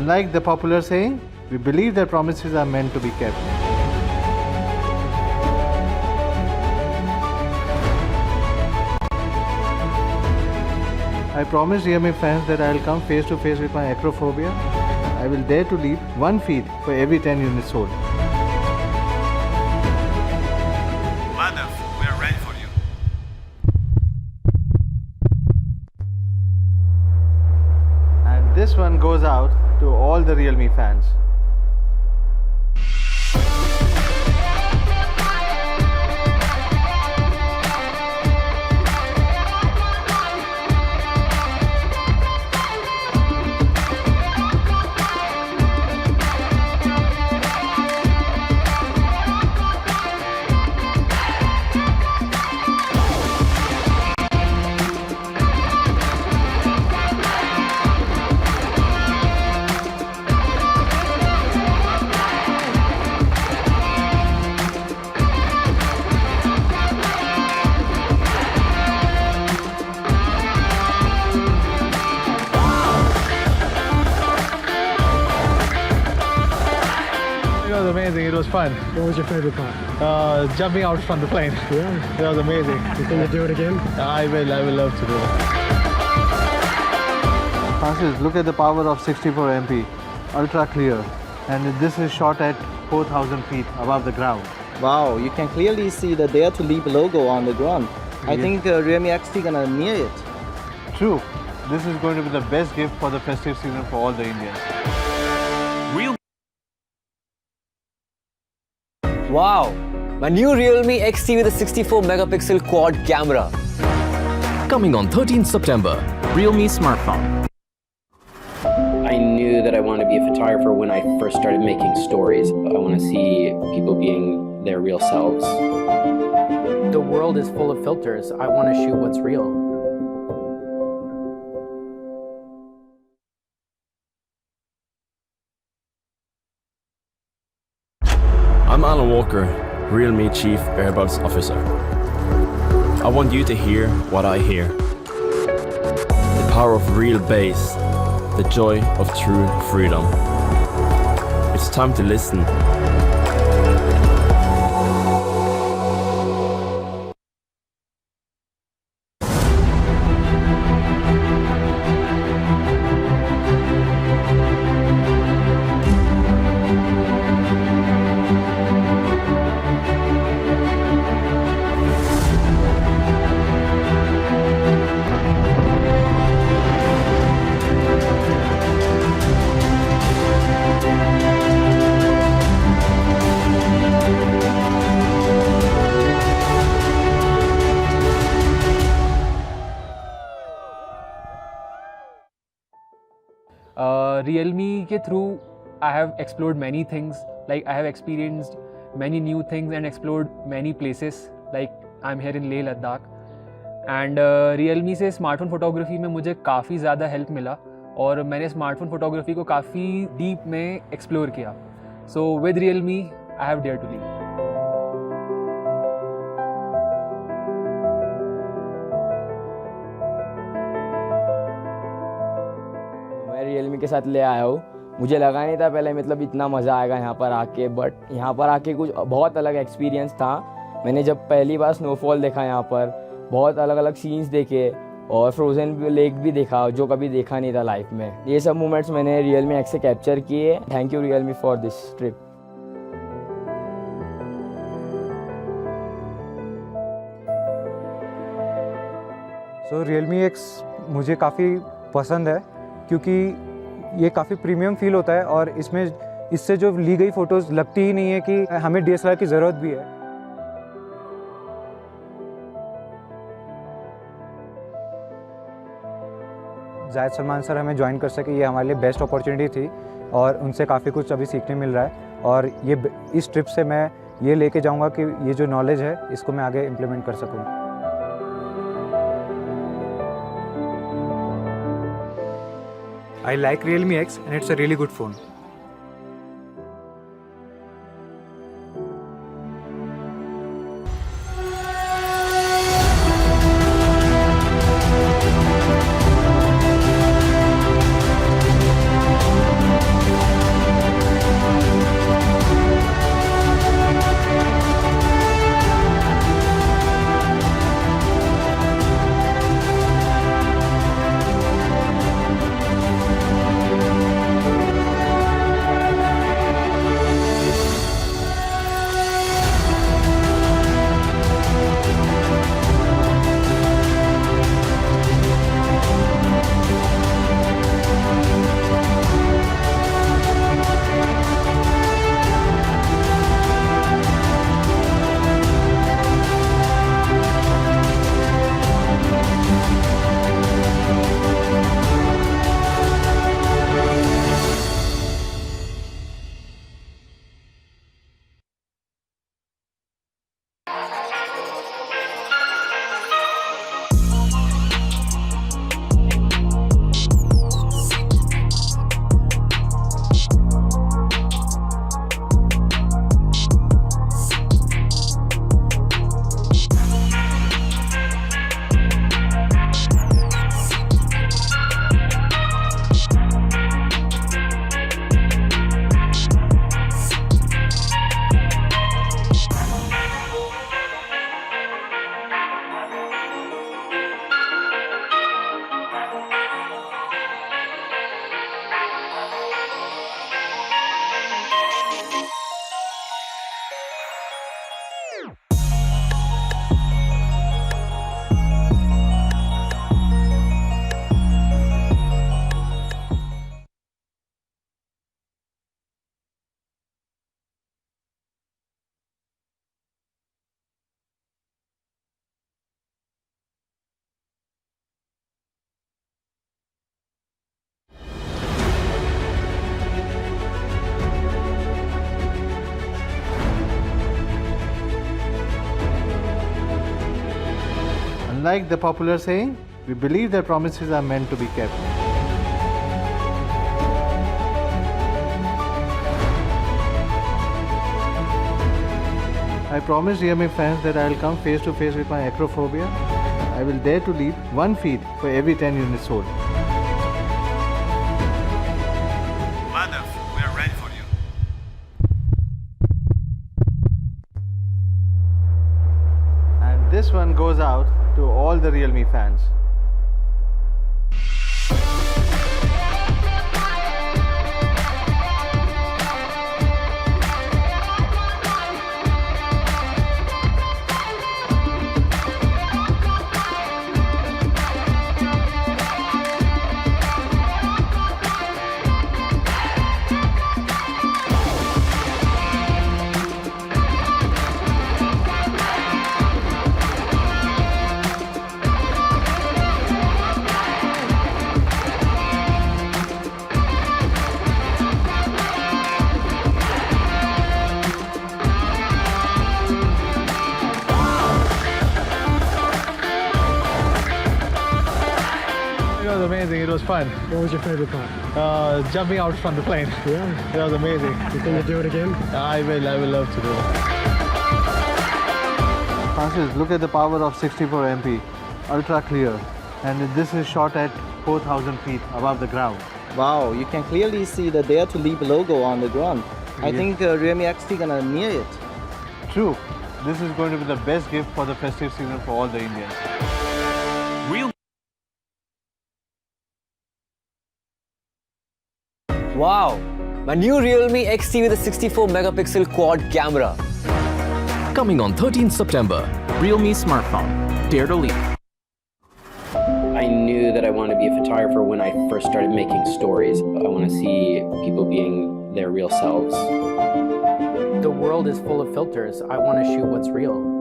Unlike the popular saying, we believe that promises are meant to be kept. I promise realme fans that I will come face to face with my acrophobia. I will dare to leap 1 feet for every 10 units sold. Madam, we are ready for you. And this one goes out to all the realme fans. It was amazing, it was fun. What was your favorite part? Jumping out from the plane. Yeah. It was amazing. You think you'll do it again? I will love to do it. Francis, look at the power of 64 MP, ultra clear, and this is shot at 4,000 feet above the ground. Wow, you can clearly see the Dare to Leap logo on the ground. I Yes. think Realme XT gonna near it. True, this is going to be the best gift for the festive season for all the Indians. Wow, my new Realme XT with a 64 megapixel quad camera. Coming on 13th September, Realme smartphone. I knew that I wanted to be a photographer when I first started making stories. I want to see people being their real selves. The world is full of filters. I want to shoot what's real. I'm Alan Walker, Realme Chief Airbuds Officer. I want you to hear what I hear. The power of real bass, the joy of true freedom. It's time to listen. Realme के through I have explored many things. Like I have experienced many new things and explored many places. Like I'm here in Leh Ladakh. And Realme से smartphone photography में मुझे काफ़ी ज़्यादा help मिला और मैंने smartphone photography को काफ़ी डीप में एक्सप्लोर किया. So with Realme I have dared to leap. मैं रियलमी के साथ ले आया हूँ. मुझे लगा नहीं था पहले मतलब इतना मज़ा आएगा यहाँ पर आके, बट यहाँ पर आके कुछ बहुत अलग एक्सपीरियंस था. मैंने जब पहली बार स्नोफॉल देखा यहाँ पर, बहुत अलग अलग सीन्स देखे और फ्रोज़न लेक भी देखा जो कभी देखा नहीं था लाइफ में. ये सब मोमेंट्स मैंने रियलमी एक्स से कैप्चर किए. Thank you Realme for this trip. So Realme x मुझे काफ़ी पसंद है क्योंकि ये काफ़ी प्रीमियम फील होता है और इसमें इससे जो ली गई फ़ोटोज़ लगती ही नहीं है कि हमें DSLR की ज़रूरत भी है. जायद सलमान सर हमें ज्वाइन कर सके, ये हमारे लिए बेस्ट अपॉर्चुनिटी थी और उनसे काफ़ी कुछ अभी सीखने मिल रहा है. और ये इस ट्रिप से मैं ये लेके जाऊंगा कि ये जो नॉलेज है इसको मैं आगे इम्प्लीमेंट कर सकूँ. I like Realme X and it's a really good phone. like the popular saying, we believe that promises are meant to be kept. I promised realme fans that I will come face to face with my acrophobia. I will dare to leap 1 feet for every 10 units sold. Wonderful, we are ready for you. And this one goes out to all the realme fans. It was amazing. It was fun. What was your favorite part? Jumping out from the plane. Yeah. It was amazing. You think you'll do it again? I will love to do it. Francis, look at the power of 64 MP, ultra clear, and this is shot at 4,000 feet above the ground. Wow, you can clearly see the Dare to Leap logo on the ground. I think Realme XT gonna near it. True, this is going to be the best gift for the festive season for all the Indians. Wow, my new Realme XT with a 64 megapixel quad camera. Coming on 13th September, Realme smartphone, Dare to Leap. I knew that I wanted to be a photographer when I first started making stories. I want to see people being their real selves. The world is full of filters. I want to shoot what's real.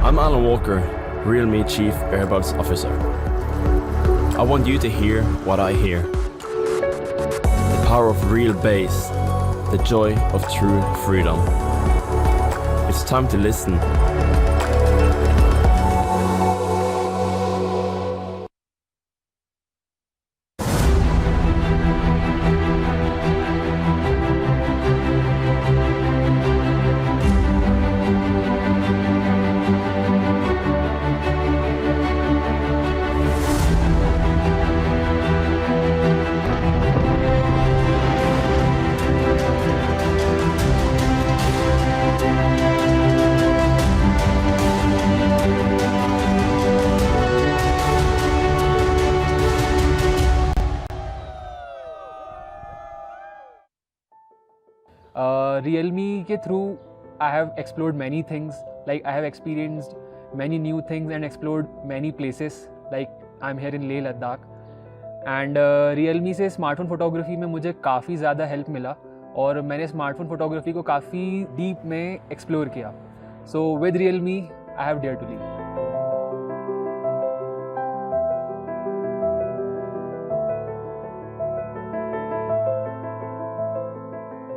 I'm Alan Walker, realme Chief Airbuds Officer. I want you to hear what I hear. The power of real bass, the joy of true freedom. It's time to listen. Realme के through I have explored many things. Like I have experienced many new things and explored many places. Like I'm here in Leh Ladakh. And Realme से smartphone photography में मुझे काफ़ी ज़्यादा help मिला और मैंने smartphone photography को काफ़ी डीप में एक्सप्लोर किया. So with Realme I have dared to leap.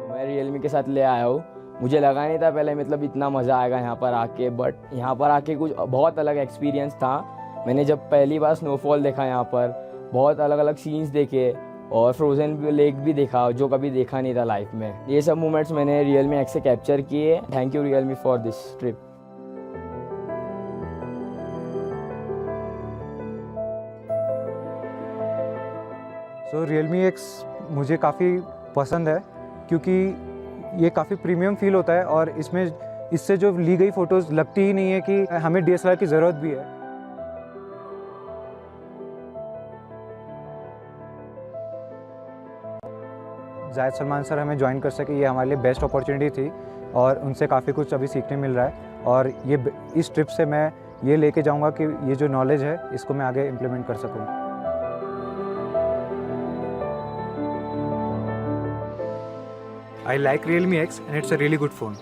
मैं रियलमी के साथ ले आया हूँ. मुझे लगा नहीं था पहले मतलब इतना मज़ा आएगा यहाँ पर आके, बट यहाँ पर आके कुछ बहुत अलग एक्सपीरियंस था. मैंने जब पहली बार स्नोफॉल देखा यहाँ पर, बहुत अलग अलग सीन्स देखे और फ्रोज़न लेक भी देखा जो कभी देखा नहीं था लाइफ में. ये सब मोमेंट्स मैंने रियलमी एक्स से कैप्चर किए. Thank you Realme for this trip. So Realme x मुझे काफ़ी पसंद है क्योंकि ये काफ़ी प्रीमियम फील होता है और इसमें इससे जो ली गई फ़ोटोज़ लगती ही नहीं है कि हमें DSLR की ज़रूरत भी है. जायद सलमान सर हमें ज्वाइन कर सके, ये हमारे लिए बेस्ट अपॉर्चुनिटी थी और उनसे काफ़ी कुछ अभी सीखने मिल रहा है. और ये इस ट्रिप से मैं ये लेके जाऊंगा कि ये जो नॉलेज है इसको मैं आगे इम्प्लीमेंट कर सकूं. I like Realme X and it's a really good phone.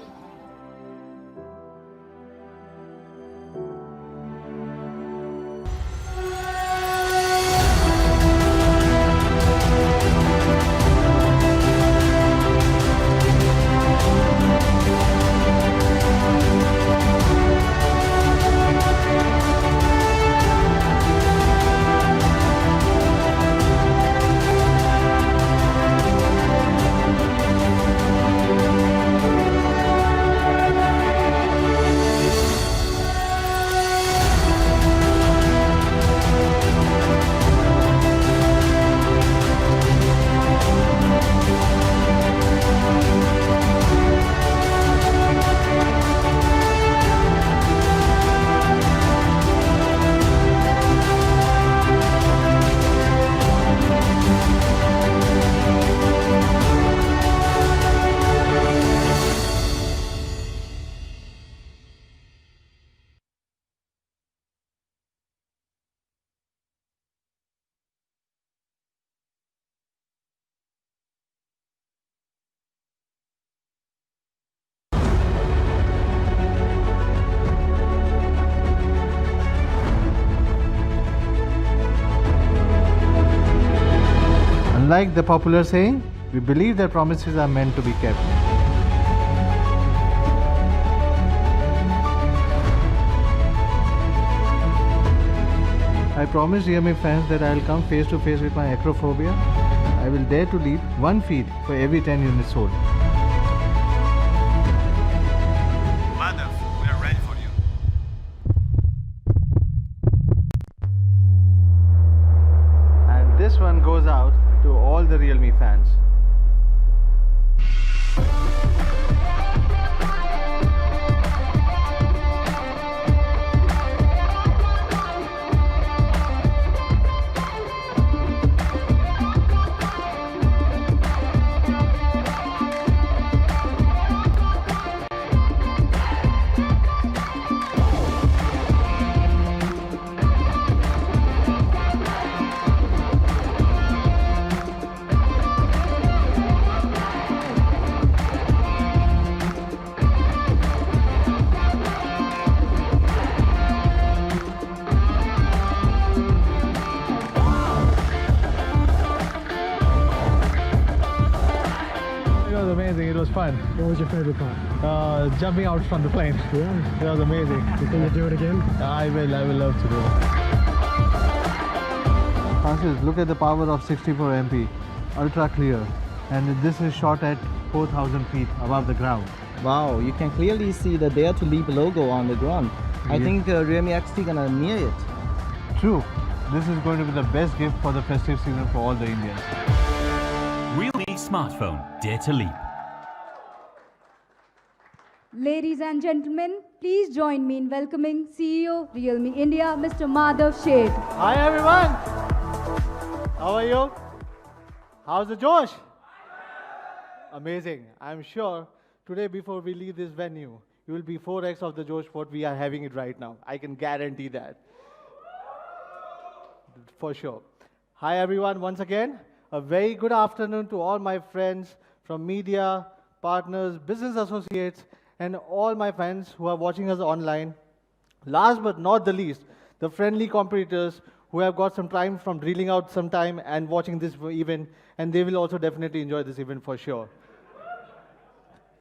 Unlike the popular saying, we believe that promises are meant to be kept. I promise realme fans that I will come face to face with my acrophobia. I will dare to leap 1 feet for every 10 units sold. Madam, we are ready for you. And this one goes out to all the realme fans. It was amazing. It was fun. What was your favorite part? Jumping out from the plane. Yeah. It was amazing. You think you'd do it again? I will love to do it. Francis, look at the power of 64 MP, ultra clear, and this is shot at 4,000 feet above the ground. Wow, you can clearly see the Dare to Leap logo on the ground. I Yes. think Realme XT gonna near it. True, this is going to be the best gift for the festive season for all the Indians. Realme smartphone. Dare to leap. Ladies and gentlemen, please join me in welcoming CEO Realme India, Mr. Madhav Sheth. Hi everyone! How are you? How's the Josh? Amazing. I'm sure today before we leave this venue, you will be 4x of the Josh what we are having it right now. I can guarantee that. For sure. Hi everyone once again. A very good afternoon to all my friends from media, partners, business associates, and all my fans who are watching us online. Last but not the least, the friendly competitors who have got some time from drilling out some time and watching this event, and they will also definitely enjoy this event for sure.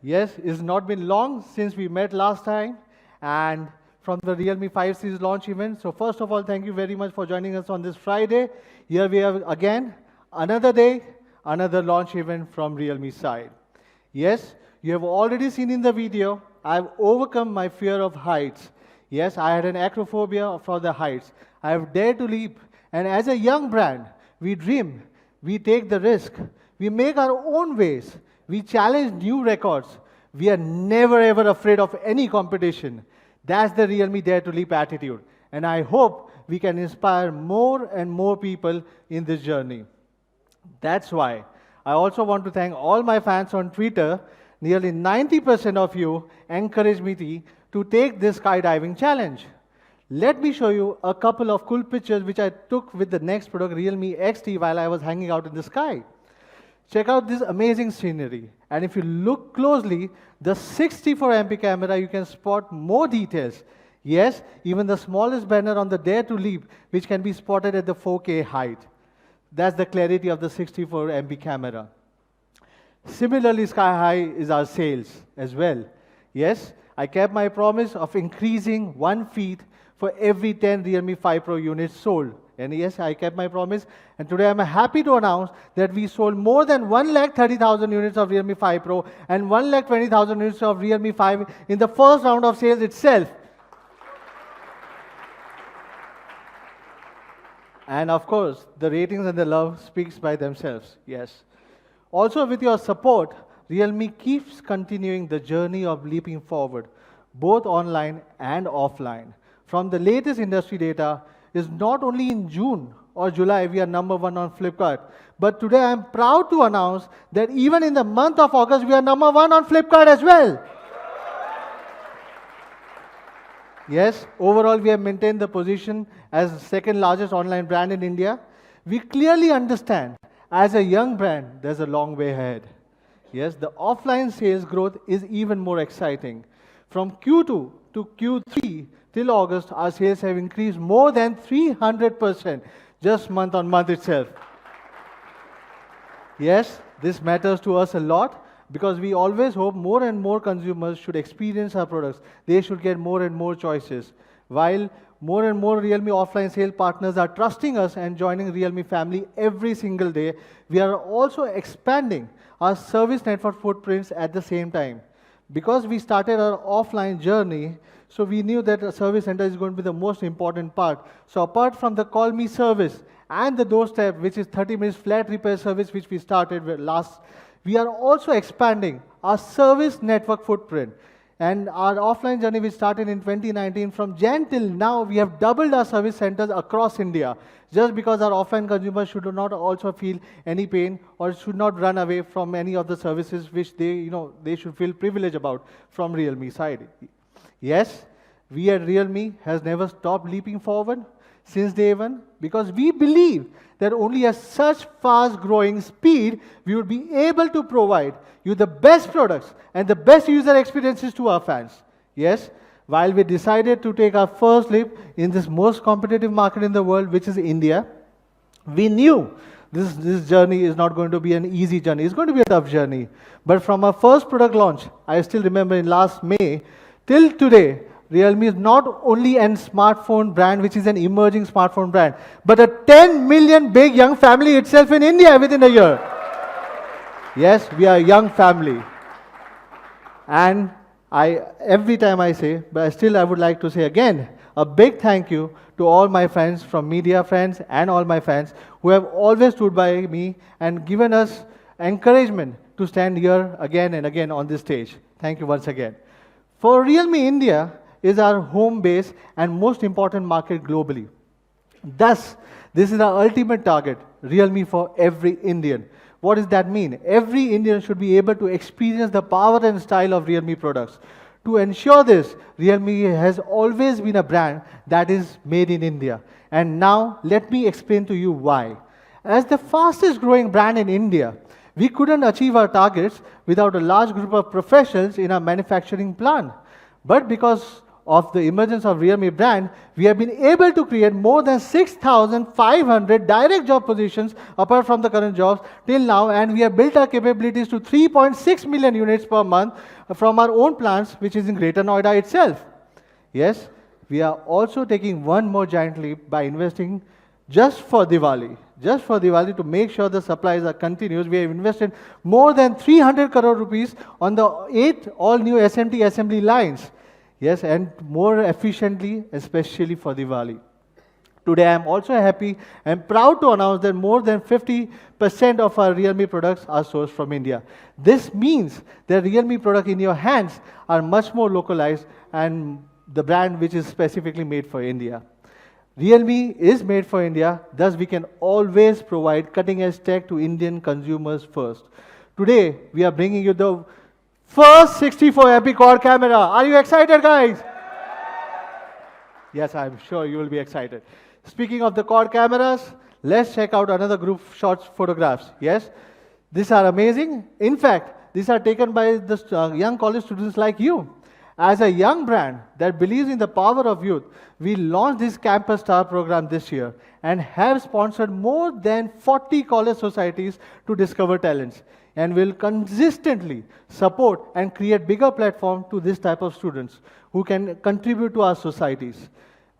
Yes, it's not been long since we met last time, and from the Realme 5 Series launch event. So first of all, thank you very much for joining us on this Friday. Here we have again, another day, another launch event from Realme side. Yes, you have already seen in the video, I've overcome my fear of heights. Yes, I had an acrophobia for the heights. I have dared to leap, and as a young brand, we dream, we take the risk, we make our own ways, we challenge new records. We are never ever afraid of any competition. That's the Realme Dare to Leap attitude. And I hope we can inspire more and more people in this journey. That's why I also want to thank all my fans on Twitter. Nearly 90% of you encouraged me to take this skydiving challenge. Let me show you a couple of cool pictures which I took with the next product, Realme XT, while I was hanging out in the sky. Check out this amazing scenery. And if you look closely, the 64 MP camera, you can spot more details. Yes, even the smallest banner on the Dare to Leap, which can be spotted at the 4K height. That's the clarity of the 64 MP camera. Similarly, sky high is our sales as well. Yes, I kept my promise of increasing 1 feet for every 10 Realme 5 Pro units sold. And yes, I kept my promise. And today I'm happy to announce that we sold more than 130,000 units of Realme 5 Pro and 120,000 units of Realme 5 in the first round of sales itself. And of course, the ratings and the love speaks by themselves, yes. Also with your support, Realme keeps continuing the journey of leaping forward, both online and offline. From the latest industry data, is not only in June or July we are #1 on Flipkart, but today I am proud to announce that even in the month of August we are #1 on Flipkart as well. Yes, overall we have maintained the position as the second largest online brand in India. We clearly understand, as a young brand, there's a long way ahead. Yes, the offline sales growth is even more exciting. From Q2 to Q3 till August, our sales have increased more than 300% just month on month itself. Yes, this matters to us a lot because we always hope more and more consumers should experience our products. They should get more and more choices. While more and more Realme offline sale partners are trusting us and joining Realme family every single day, we are also expanding our service network footprints at the same time. Because we started our offline journey, so we knew that a service center is going to be the most important part. So apart from the Call Me service and the doorstep, which is 30 minutes flat repair service, which we started with last, we are also expanding our service network footprint. And our offline journey, which started in 2019, from Jan till now, we have doubled our service centers across India, just because our offline consumers should not also feel any pain or should not run away from any of the services which they should feel privileged about from Realme side. Yes, we at Realme has never stopped leaping forward since day one, because we believe that only at such fast growing speed we would be able to provide you the best products and the best user experiences to our fans. Yes, while we decided to take our first leap in this most competitive market in the world, which is India, we knew this journey is not going to be an easy journey. It's going to be a tough journey. But from our first product launch, I still remember in last May, till today, Realme is not only a smartphone brand, which is an emerging smartphone brand, but a 10 million big young family itself in India within a year. Yes, we are a young family. And every time I say, but still I would like to say again, a big thank you to all my friends from media friends and all my fans who have always stood by me and given us encouragement to stand here again and again on this stage. Thank you once again. For Realme India is our home base and most important market globally. Thus, this is our ultimate target, Realme for every Indian. What does that mean? Every Indian should be able to experience the power and style of Realme products. To ensure this, Realme has always been a brand that is made in India. And now, let me explain to you why. As the fastest growing brand in India, we couldn't achieve our targets without a large group of professionals in our manufacturing plant. But because of the emergence of Realme brand, we have been able to create more than 6,500 direct job positions apart from the current jobs till now, and we have built our capabilities to 3.6 million units per month from our own plants, which is in Greater Noida itself. Yes, we are also taking one more giant leap by investing just for Diwali to make sure the supplies are continuous. We have invested more than 300 crore rupees on the 8 all-new SMT assembly lines. Yes, and more efficiently, especially for Diwali. Today, I am also happy and proud to announce that more than 50% of our Realme products are sourced from India. This means that Realme products in your hands are much more localized and the brand which is specifically made for India. Realme is made for India, thus we can always provide cutting-edge tech to Indian consumers first. Today, we are bringing you the first 64MP quad camera. Are you excited, guys? Yes, I'm sure you will be excited. Speaking of the quad cameras, let's check out another group shots photographs. Yes, these are amazing. In fact, these are taken by the young college students like you. As a young brand that believes in the power of youth, we launched this Campus Star program this year and have sponsored more than 40 college societies to discover talents, and will consistently support and create bigger platform to this type of students who can contribute to our societies.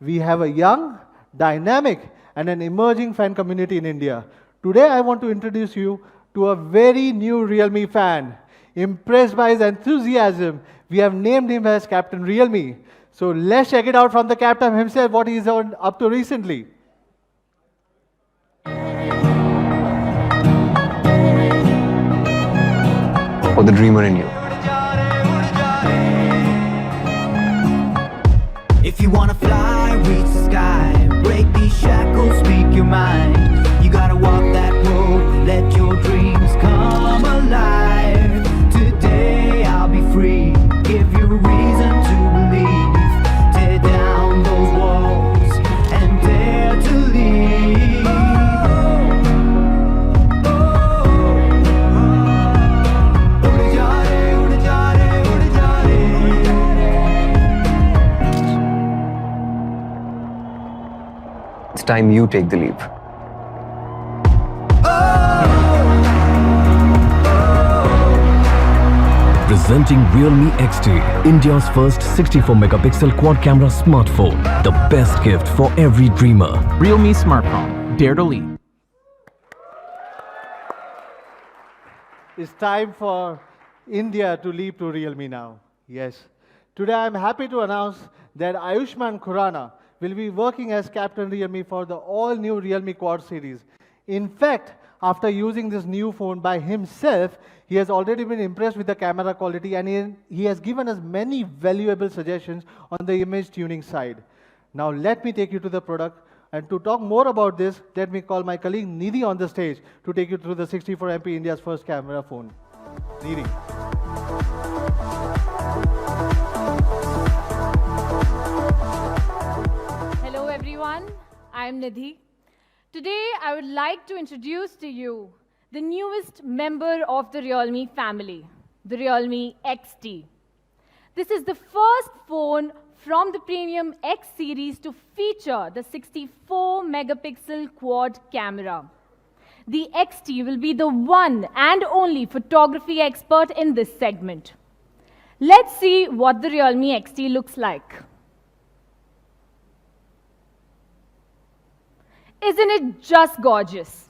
We have a young, dynamic, and an emerging fan community in India. Today, I want to introduce you to a very new Realme fan. Impressed by his enthusiasm, we have named him as Captain Realme. So let's check it out from the captain himself, what he's up to recently. For the dreamer in you. If you wanna fly, reach the sky, break these shackles, speak your mind. You gotta walk that road, let your dreams come alive. Today I'll be free, give you a reason to believe. Tear down those walls and dare to leave. It's time you take the leap. Oh. Presenting Realme XT, India's first 64-megapixel quad camera smartphone. The best gift for every dreamer. Realme smartphone. Dare to lead. It's time for India to leap to Realme now. Yes. Today I'm happy to announce that Ayushmann Khurrana will be working as Captain Realme for the all-new Realme Quad series. In fact, after using this new phone by himself, he has already been impressed with the camera quality, and he has given us many valuable suggestions on the image tuning side. Now let me take you to the product, and to talk more about this, let me call my colleague Nidhi on the stage to take you through the 64MP India's first camera phone. Nidhi. Hello everyone, I'm Nidhi. Today I would like to introduce to you the newest member of the Realme family, the Realme XT. This is the first phone from the premium X series to feature the 64-megapixel quad camera. The XT will be the one and only photography expert in this segment. Let's see what the Realme XT looks like. Isn't it just gorgeous?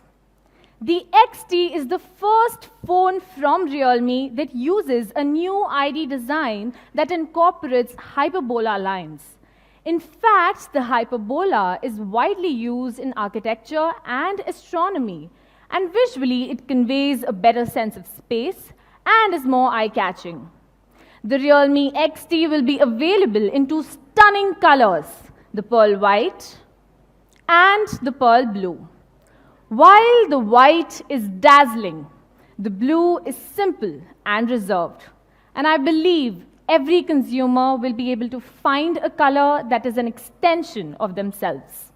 The XT is the first phone from Realme that uses a new ID design that incorporates hyperbola lines. In fact, the hyperbola is widely used in architecture and astronomy, and visually it conveys a better sense of space and is more eye-catching. The Realme XT will be available in two stunning colors, the pearl white and the pearl blue. While the white is dazzling, the blue is simple and reserved. And I believe every consumer will be able to find a color that is an extension of themselves.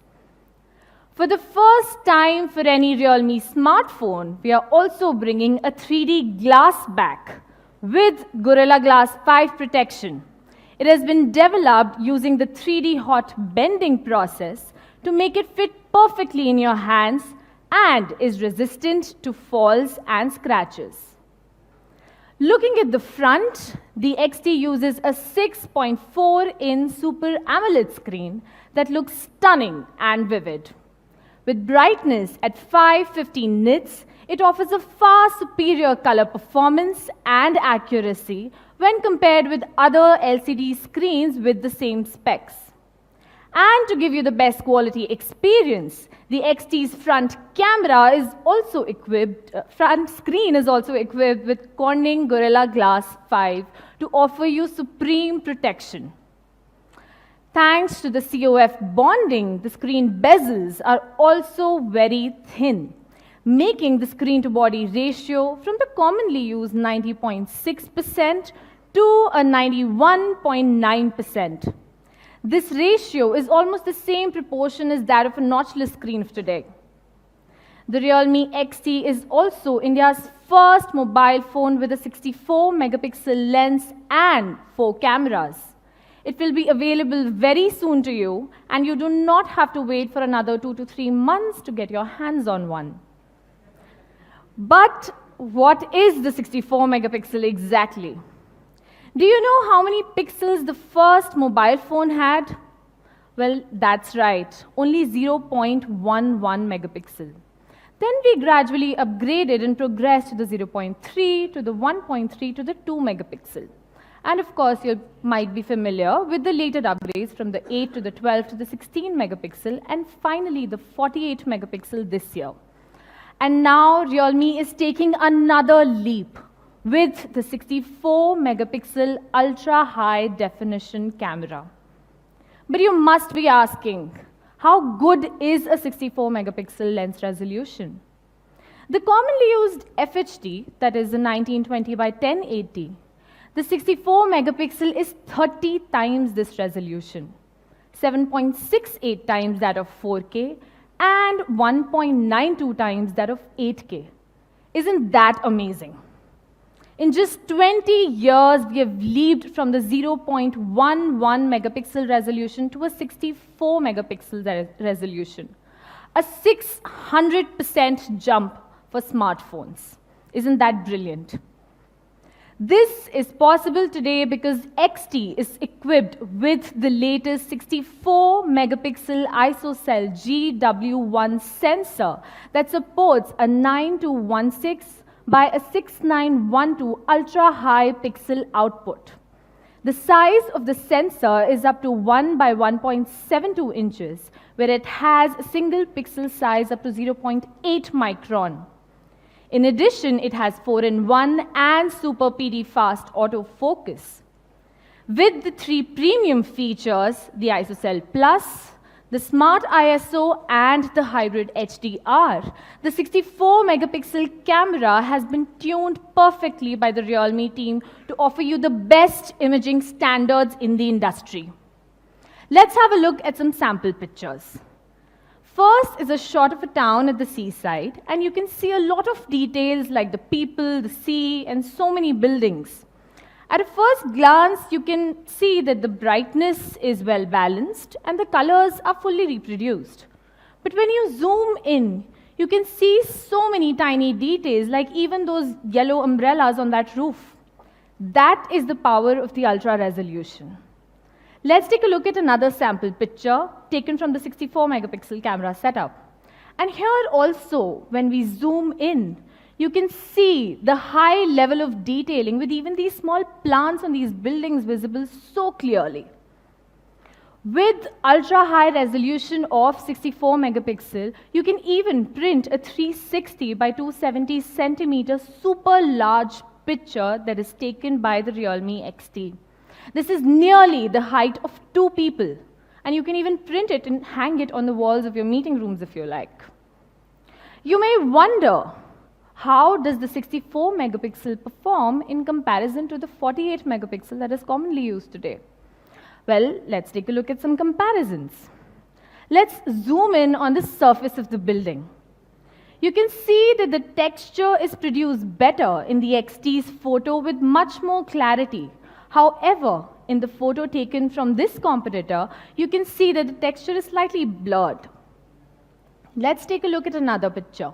For the first time for any Realme smartphone, we are also bringing a 3D glass back with Gorilla Glass 5 protection. It has been developed using the 3D hot bending process to make it fit perfectly in your hands and is resistant to falls and scratches. Looking at the front, the XT uses a 6.4-inch Super AMOLED screen that looks stunning and vivid. With brightness at 550 nits, it offers a far superior color performance and accuracy when compared with other LCD screens with the same specs. And to give you the best quality experience, the XT's front screen is also equipped with Corning Gorilla Glass 5 to offer you supreme protection. Thanks to the COF bonding, the screen bezels are also very thin, making the screen-to-body ratio from the commonly used 90.6% to a 91.9%. This ratio is almost the same proportion as that of a notchless screen of today. The Realme XT is also India's first mobile phone with a 64-megapixel lens and 4 cameras. It will be available very soon to you, and you do not have to wait for another 2 to 3 months to get your hands on one. But what is the 64-megapixel exactly? Do you know how many pixels the first mobile phone had? Well, that's right, only 0.11 megapixel. Then we gradually upgraded and progressed to the 0.3, to the 1.3, to the 2 megapixel. And of course, you might be familiar with the later upgrades from the 8 to the 12 to the 16 megapixel, and finally the 48 megapixel this year. And now Realme is taking another leap with the 64-megapixel ultra-high definition camera. But you must be asking, how good is a 64-megapixel lens resolution? The commonly used FHD, that is a 1920 by 1080, the 64-megapixel is 30 times this resolution, 7.68 times that of 4K, and 1.92 times that of 8K. Isn't that amazing? In just 20 years, we have leaped from the 0.11 megapixel resolution to a 64 megapixel resolution, a 600% jump for smartphones. Isn't that brilliant? This is possible today because XT is equipped with the latest 64 megapixel ISOCELL GW1 sensor that supports a 9216 by a 6912 ultra high pixel output. The size of the sensor is up to 1 by 1.72 inches, where it has a single pixel size up to 0.8 micron. In addition, it has 4-in-1 and Super PD fast autofocus. With the 3 premium features, the ISOCELL Plus, the Smart ISO and the Hybrid HDR, the 64 megapixel camera has been tuned perfectly by the Realme team to offer you the best imaging standards in the industry. Let's have a look at some sample pictures. First is a shot of a town at the seaside, and you can see a lot of details like the people, the sea, and so many buildings. At a first glance, you can see that the brightness is well balanced and the colors are fully reproduced. But when you zoom in, you can see so many tiny details, like even those yellow umbrellas on that roof. That is the power of the ultra resolution. Let's take a look at another sample picture taken from the 64 megapixel camera setup. And here also, when we zoom in, you can see the high level of detailing with even these small plants on these buildings visible so clearly. With ultra high resolution of 64 megapixel, you can even print a 360 by 270 centimeter super large picture that is taken by the Realme XT. This is nearly the height of 2 people, and you can even print it and hang it on the walls of your meeting rooms if you like. You may wonder, how does the 64 megapixel perform in comparison to the 48 megapixel that is commonly used today? Well, let's take a look at some comparisons. Let's zoom in on the surface of the building. You can see that the texture is produced better in the XT's photo with much more clarity. However, in the photo taken from this competitor, you can see that the texture is slightly blurred. Let's take a look at another picture.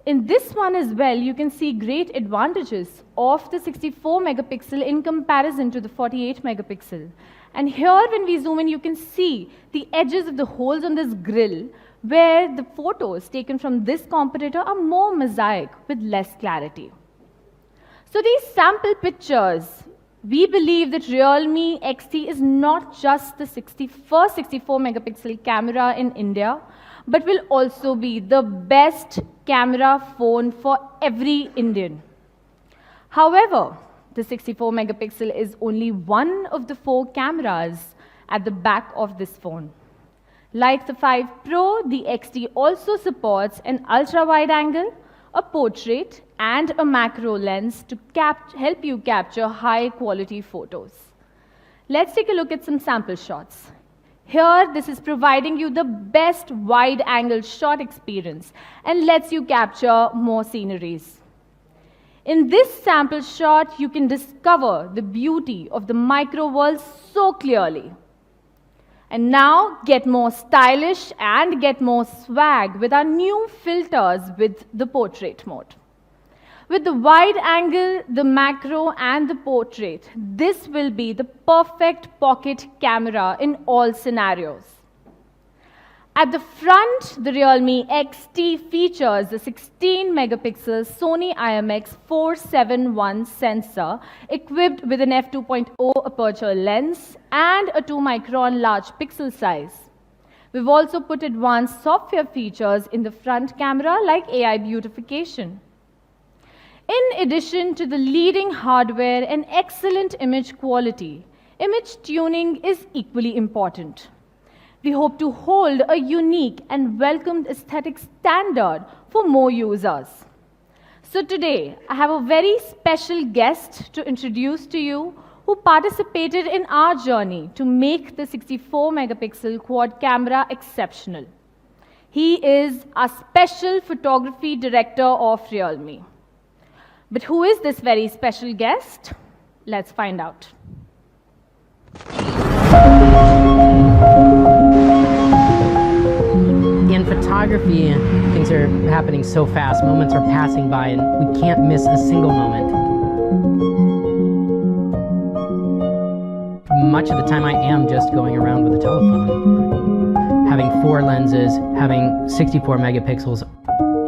In this one as well, you can see great advantages of the 64 megapixel in comparison to the 48 megapixel. And here, when we zoom in, you can see the edges of the holes on this grill, where the photos taken from this competitor are more mosaic with less clarity. So these sample pictures, we believe that Realme XT is not just the first 64 megapixel camera in India, but will also be the best camera phone for every Indian. However, the 64 megapixel is only one of the 4 cameras at the back of this phone. Like the 5 Pro, the XT also supports an ultra-wide angle, a portrait, and a macro lens to help you capture high-quality photos. Let's take a look at some sample shots. Here, this is providing you the best wide-angle shot experience and lets you capture more sceneries. In this sample shot, you can discover the beauty of the micro world so clearly. And now, get more stylish and get more swag with our new filters with the portrait mode. With the wide angle, the macro, and the portrait, this will be the perfect pocket camera in all scenarios. At the front, the Realme XT features the 16 megapixel Sony IMX471 sensor equipped with an f2.0 aperture lens and a 2 micron large pixel size. We've also put advanced software features in the front camera like AI beautification. In addition to the leading hardware and excellent image quality, image tuning is equally important. We hope to hold a unique and welcomed aesthetic standard for more users. So today, I have a very special guest to introduce to you who participated in our journey to make the 64 megapixel quad camera exceptional. He is our special photography director of Realme. But who is this very special guest? Let's find out. In photography, things are happening so fast, moments are passing by, and we can't miss a single moment. much of the time I am just going around with a telephone. Having 4 lenses, having 64 megapixels,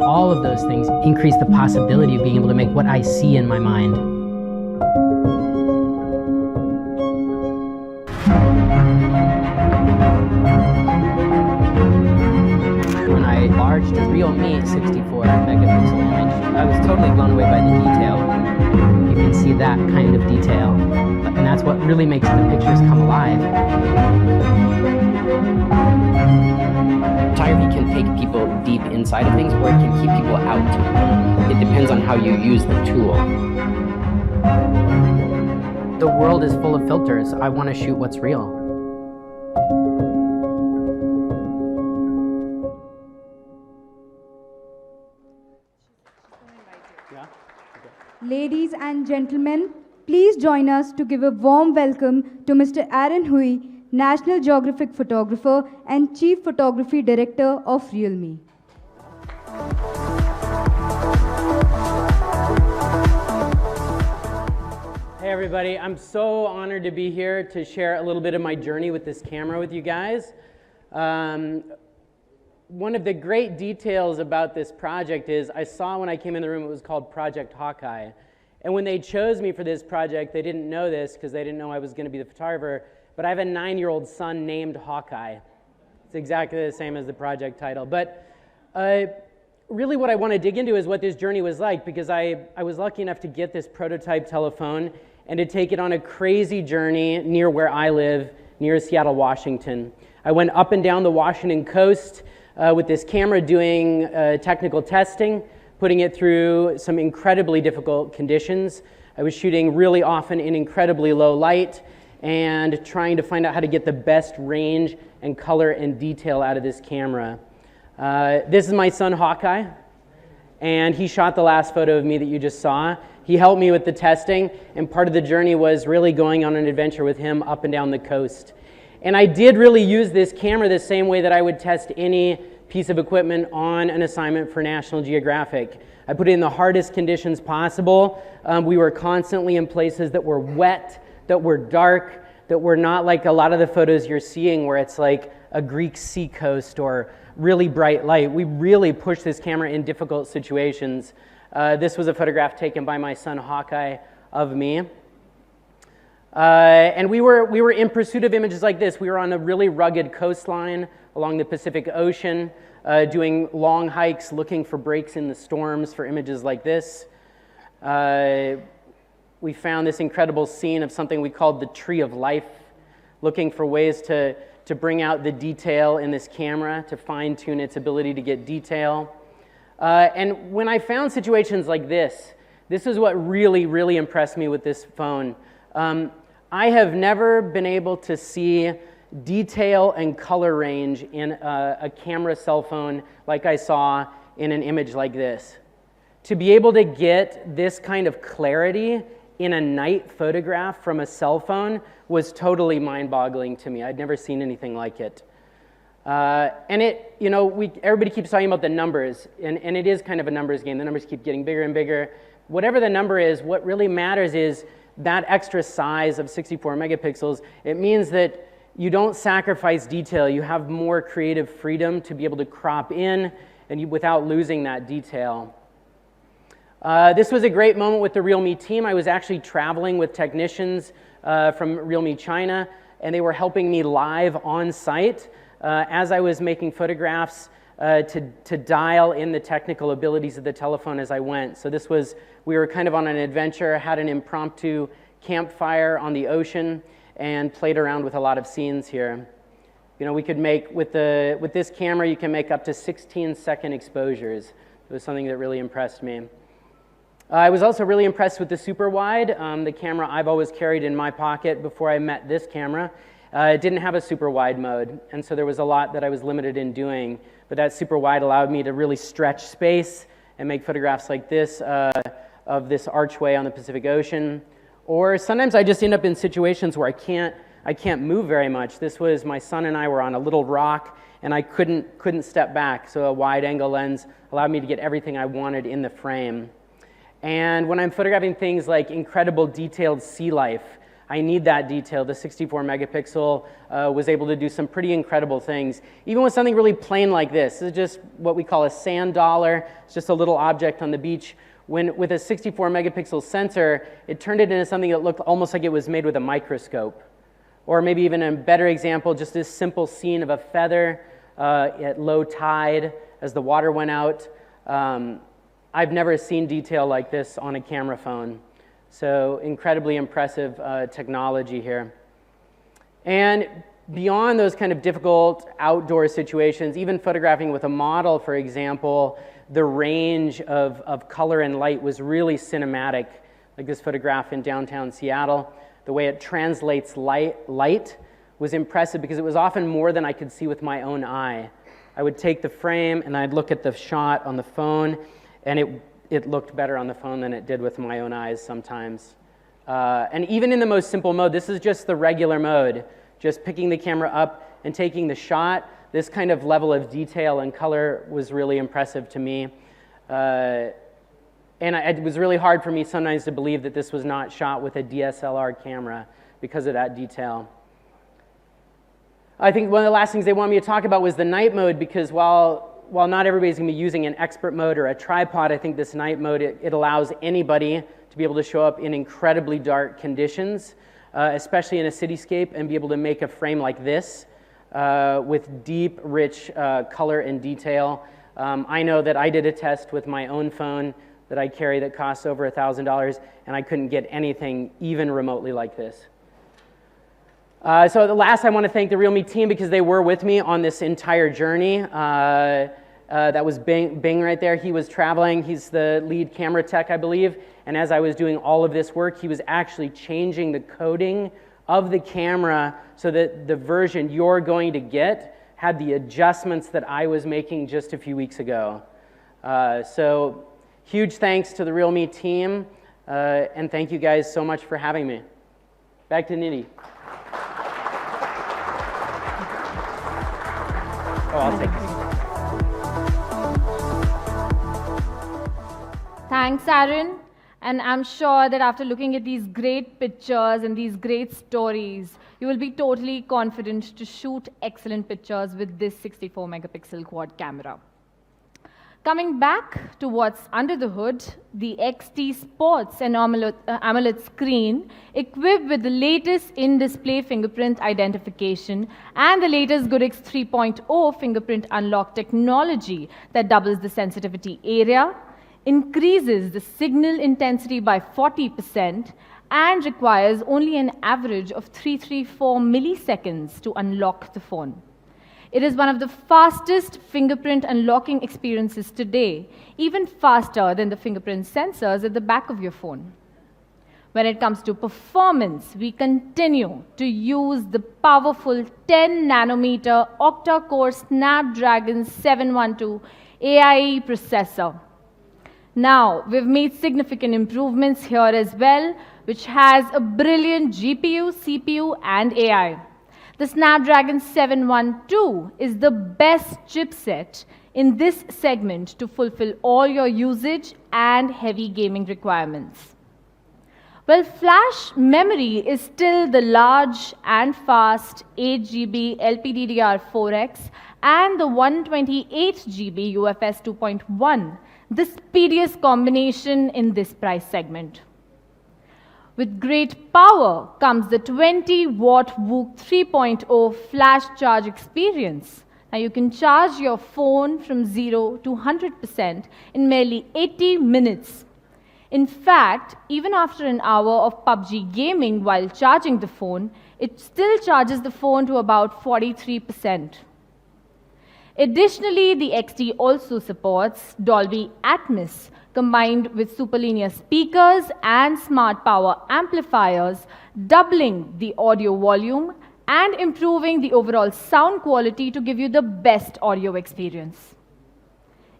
all of those things increase the possibility of being able to make what I see in my mind. When I enlarged a realme 64 megapixel image, I was totally blown away by the detail. You can see that kind of detail, and that's what really makes the pictures come alive. Photography can take people deep inside of things, or it can keep people out. It depends on how you use the tool. The world is full of filters. I want to shoot what's real. Ladies and gentlemen, please join us to give a warm welcome to Mr. Aaron Hui, National Geographic Photographer and Chief Photography Director of realme. Hey everybody, I'm so honored to be here to share a little bit of my journey with this camera with you guys. One of the great details about this project is I saw when I came in the room it was called Project Hawkeye. And when they chose me for this project, they didn't know this because they didn't know I was going to be the photographer, but I have a 9-year-old son named Hawkeye. It's exactly the same as the project title. But really what I want to dig into is what this journey was like, because I was lucky enough to get this prototype telephone and to take it on a crazy journey near where I live, near Seattle, Washington. I went up and down the Washington coast with this camera doing technical testing, putting it through some incredibly difficult conditions. I was shooting really often in incredibly low light and trying to find out how to get the best range and color and detail out of this camera. This is my son Hawkeye, and he shot the last photo of me that you just saw. He helped me with the testing, and part of the journey was really going on an adventure with him up and down the coast. And I did really use this camera the same way that I would test any piece of equipment on an assignment for National Geographic. I put it in the hardest conditions possible. We were constantly in places that were wet, that were dark, that were not like a lot of the photos you're seeing where it's like a Greek seacoast or really bright light. We really pushed this camera in difficult situations. This was a photograph taken by my son Hawkeye of me. And we were in pursuit of images like this. We were on a really rugged coastline along the Pacific Ocean, doing long hikes, looking for breaks in the storms for images like this. We found this incredible scene of something we called the Tree of Life, looking for ways to bring out the detail in this camera, to fine-tune its ability to get detail. And when I found situations like this is what really, really impressed me with this phone. I have never been able to see detail and color range in a camera cell phone like I saw in an image like this. To be able to get this kind of clarity in a night photograph from a cell phone was totally mind-boggling to me. I'd never seen anything like it. And it, you know, everybody keeps talking about the numbers, and it is kind of a numbers game. The numbers keep getting bigger and bigger. Whatever the number is, what really matters is that extra size of 64 megapixels. It means that you don't sacrifice detail. You have more creative freedom to be able to crop in and without losing that detail. This was a great moment with the realme team. I was actually traveling with technicians from realme China, and they were helping me live on site as I was making photographs to dial in the technical abilities of the telephone as I went. So we were kind of on an adventure, had an impromptu campfire on the ocean, and played around with a lot of scenes here. You know, we could make, with this camera, you can make up to 16-second exposures. It was something that really impressed me. I was also really impressed with the super wide, the camera I've always carried in my pocket before I met this camera. It didn't have a super wide mode, and so there was a lot that I was limited in doing, but that super wide allowed me to really stretch space and make photographs like this of this archway on the Pacific Ocean. Or sometimes I just end up in situations where I can't move very much. This was my son and I were on a little rock, and I couldn't step back, so a wide angle lens allowed me to get everything I wanted in the frame. And when I'm photographing things like incredible detailed sea life, I need that detail. The 64 megapixel was able to do some pretty incredible things. Even with something really plain like this. This is just what we call a sand dollar. It's just a little object on the beach. With a 64 megapixel sensor, it turned it into something that looked almost like it was made with a microscope. Or maybe even a better example, just this simple scene of a feather at low tide as the water went out. I've never seen detail like this on a camera phone. So incredibly impressive technology here. And beyond those kind of difficult outdoor situations, even photographing with a model, for example, the range of color and light was really cinematic. Like this photograph in downtown Seattle, the way it translates light was impressive because it was often more than I could see with my own eye. I would take the frame and I'd look at the shot on the phone, and it looked better on the phone than it did with my own eyes sometimes. And even in the most simple mode, this is just the regular mode, just picking the camera up and taking the shot. This kind of level of detail and color was really impressive to me. And it was really hard for me sometimes to believe that this was not shot with a DSLR camera because of that detail. I think one of the last things they wanted me to talk about was the night mode, because while not everybody's going to be using an expert mode or a tripod, I think this night mode, it allows anybody to be able to show up in incredibly dark conditions, especially in a cityscape, and be able to make a frame like this with deep, rich color and detail. I know that I did a test with my own phone that I carry that costs over $1,000, and I couldn't get anything even remotely like this. So the last, I want to thank the realme team because they were with me on this entire journey. That was Bing right there. He was traveling. He's the lead camera tech, I believe. And as I was doing all of this work, he was actually changing the coding of the camera so that the version you're going to get had the adjustments that I was making just a few weeks ago. So huge thanks to the realme team, and thank you guys so much for having me. Back to Nidhi. Oh, I'll take this. Thanks, Aaron. And I'm sure that after looking at these great pictures and these great stories, you will be totally confident to shoot excellent pictures with this 64 megapixel quad camera. Coming back to what's under the hood, the XT sports an AMOLED screen equipped with the latest in-display fingerprint identification and the latest Goodix 3.0 fingerprint unlock technology that doubles the sensitivity area, increases the signal intensity by 40%, and requires only an average of 334 milliseconds to unlock the phone. It is one of the fastest fingerprint unlocking experiences today, even faster than the fingerprint sensors at the back of your phone. When it comes to performance, we continue to use the powerful 10 nanometer octa-core Snapdragon 712 AIE processor. Now, we've made significant improvements here as well, which has a brilliant GPU, CPU, and AI. The Snapdragon 712 is the best chipset in this segment to fulfill all your usage and heavy gaming requirements. Well, flash memory is still the large and fast 8GB LPDDR4X and the 128GB UFS 2.1, the speediest combination in this price segment. With great power comes the 20-watt VOOC 3.0 flash charge experience. Now you can charge your phone from 0 to 100% in merely 80 minutes. In fact, even after an hour of PUBG gaming while charging the phone, it still charges the phone to about 43%. Additionally, the XT also supports Dolby Atmos, combined with superlinear speakers and smart power amplifiers, doubling the audio volume and improving the overall sound quality to give you the best audio experience.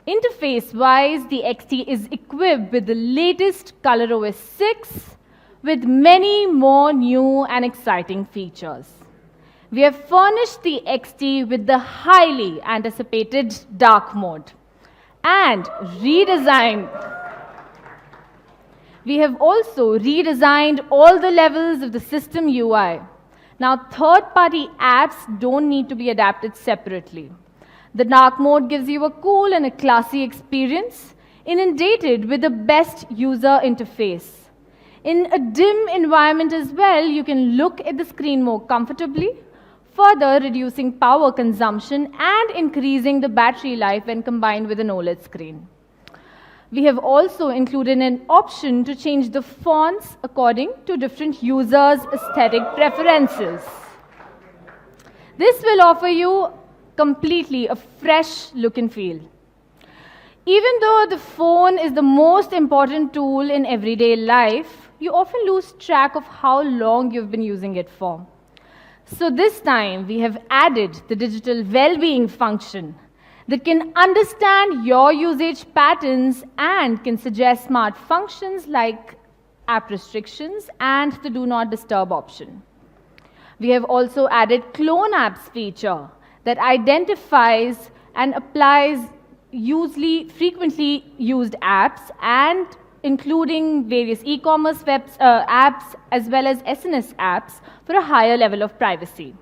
Interface-wise, the XT is equipped with the latest ColorOS 6 with many more new and exciting features. We have furnished the XT with the highly anticipated dark mode and redesigned We have also redesigned all the levels of the system UI. Now, third-party apps don't need to be adapted separately. The dark mode gives you a cool and a classy experience, inundated with the best user interface. In a dim environment as well, you can look at the screen more comfortably, further reducing power consumption and increasing the battery life when combined with an OLED screen. We have also included an option to change the fonts according to different users' aesthetic preferences. This will offer you completely a fresh look and feel. Even though the phone is the most important tool in everyday life, you often lose track of how long you've been using it for. So this time, we have added the digital well-being function that can understand your usage patterns and can suggest smart functions like app restrictions and the do not disturb option. We have also added clone apps feature that identifies and applies frequently used apps and including various e-commerce apps as well as SNS apps for a higher level of privacy.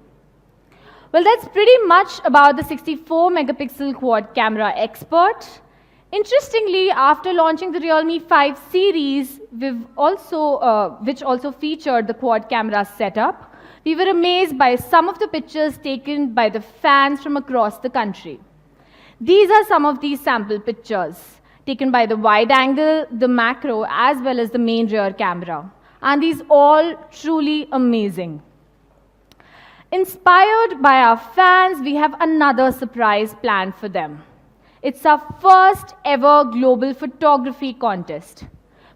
Well, that's pretty much about the 64-megapixel quad camera expert. Interestingly, after launching the Realme 5 series, which also featured the quad camera setup, we were amazed by some of the pictures taken by the fans from across the country. These are some of these sample pictures taken by the wide angle, the macro, as well as the main rear camera. And these all truly amazing. Inspired by our fans, we have another surprise planned for them. It's our first ever global photography contest.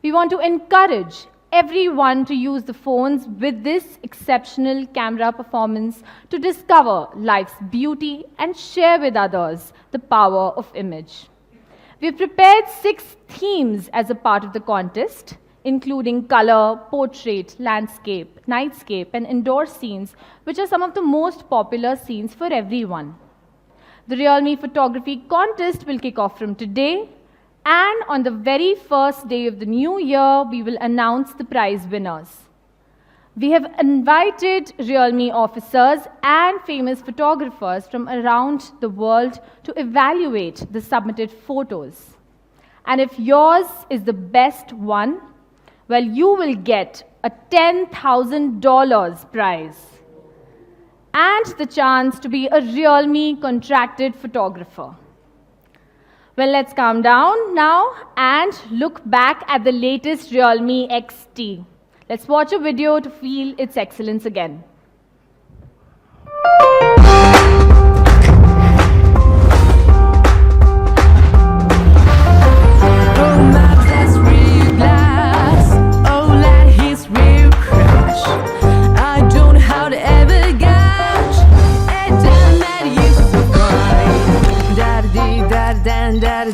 We want to encourage everyone to use the phones with this exceptional camera performance to discover life's beauty and share with others the power of image. We've prepared 6 themes as a part of the contest, including color, portrait, landscape, nightscape, and indoor scenes, which are some of the most popular scenes for everyone. The Realme Photography Contest will kick off from today, and on the very first day of the new year, we will announce the prize winners. We have invited Realme officers and famous photographers from around the world to evaluate the submitted photos. And if yours is the best one, well, you will get a $10,000 prize and the chance to be a Realme contracted photographer. Well, let's calm down now and look back at the latest Realme XT. Let's watch a video to feel its excellence again.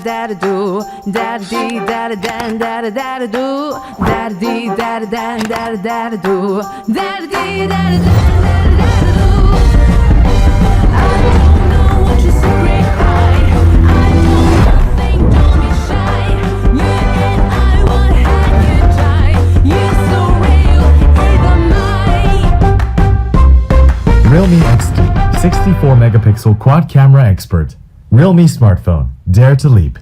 Da-da-do, da-da-dee, da-da-dan, da-da-da-da-do, da-da-dee, da-da-dan, da-da-da-da-do, da-da-dee, da-da-dan, da-da-da-da-do. I don't know what your secret hide. I don't nothing, don't be shy. You and I won't hang you tight. You're so real, either mine. Realme XT, 64-megapixel quad camera expert. Realme smartphone. Dare to leap.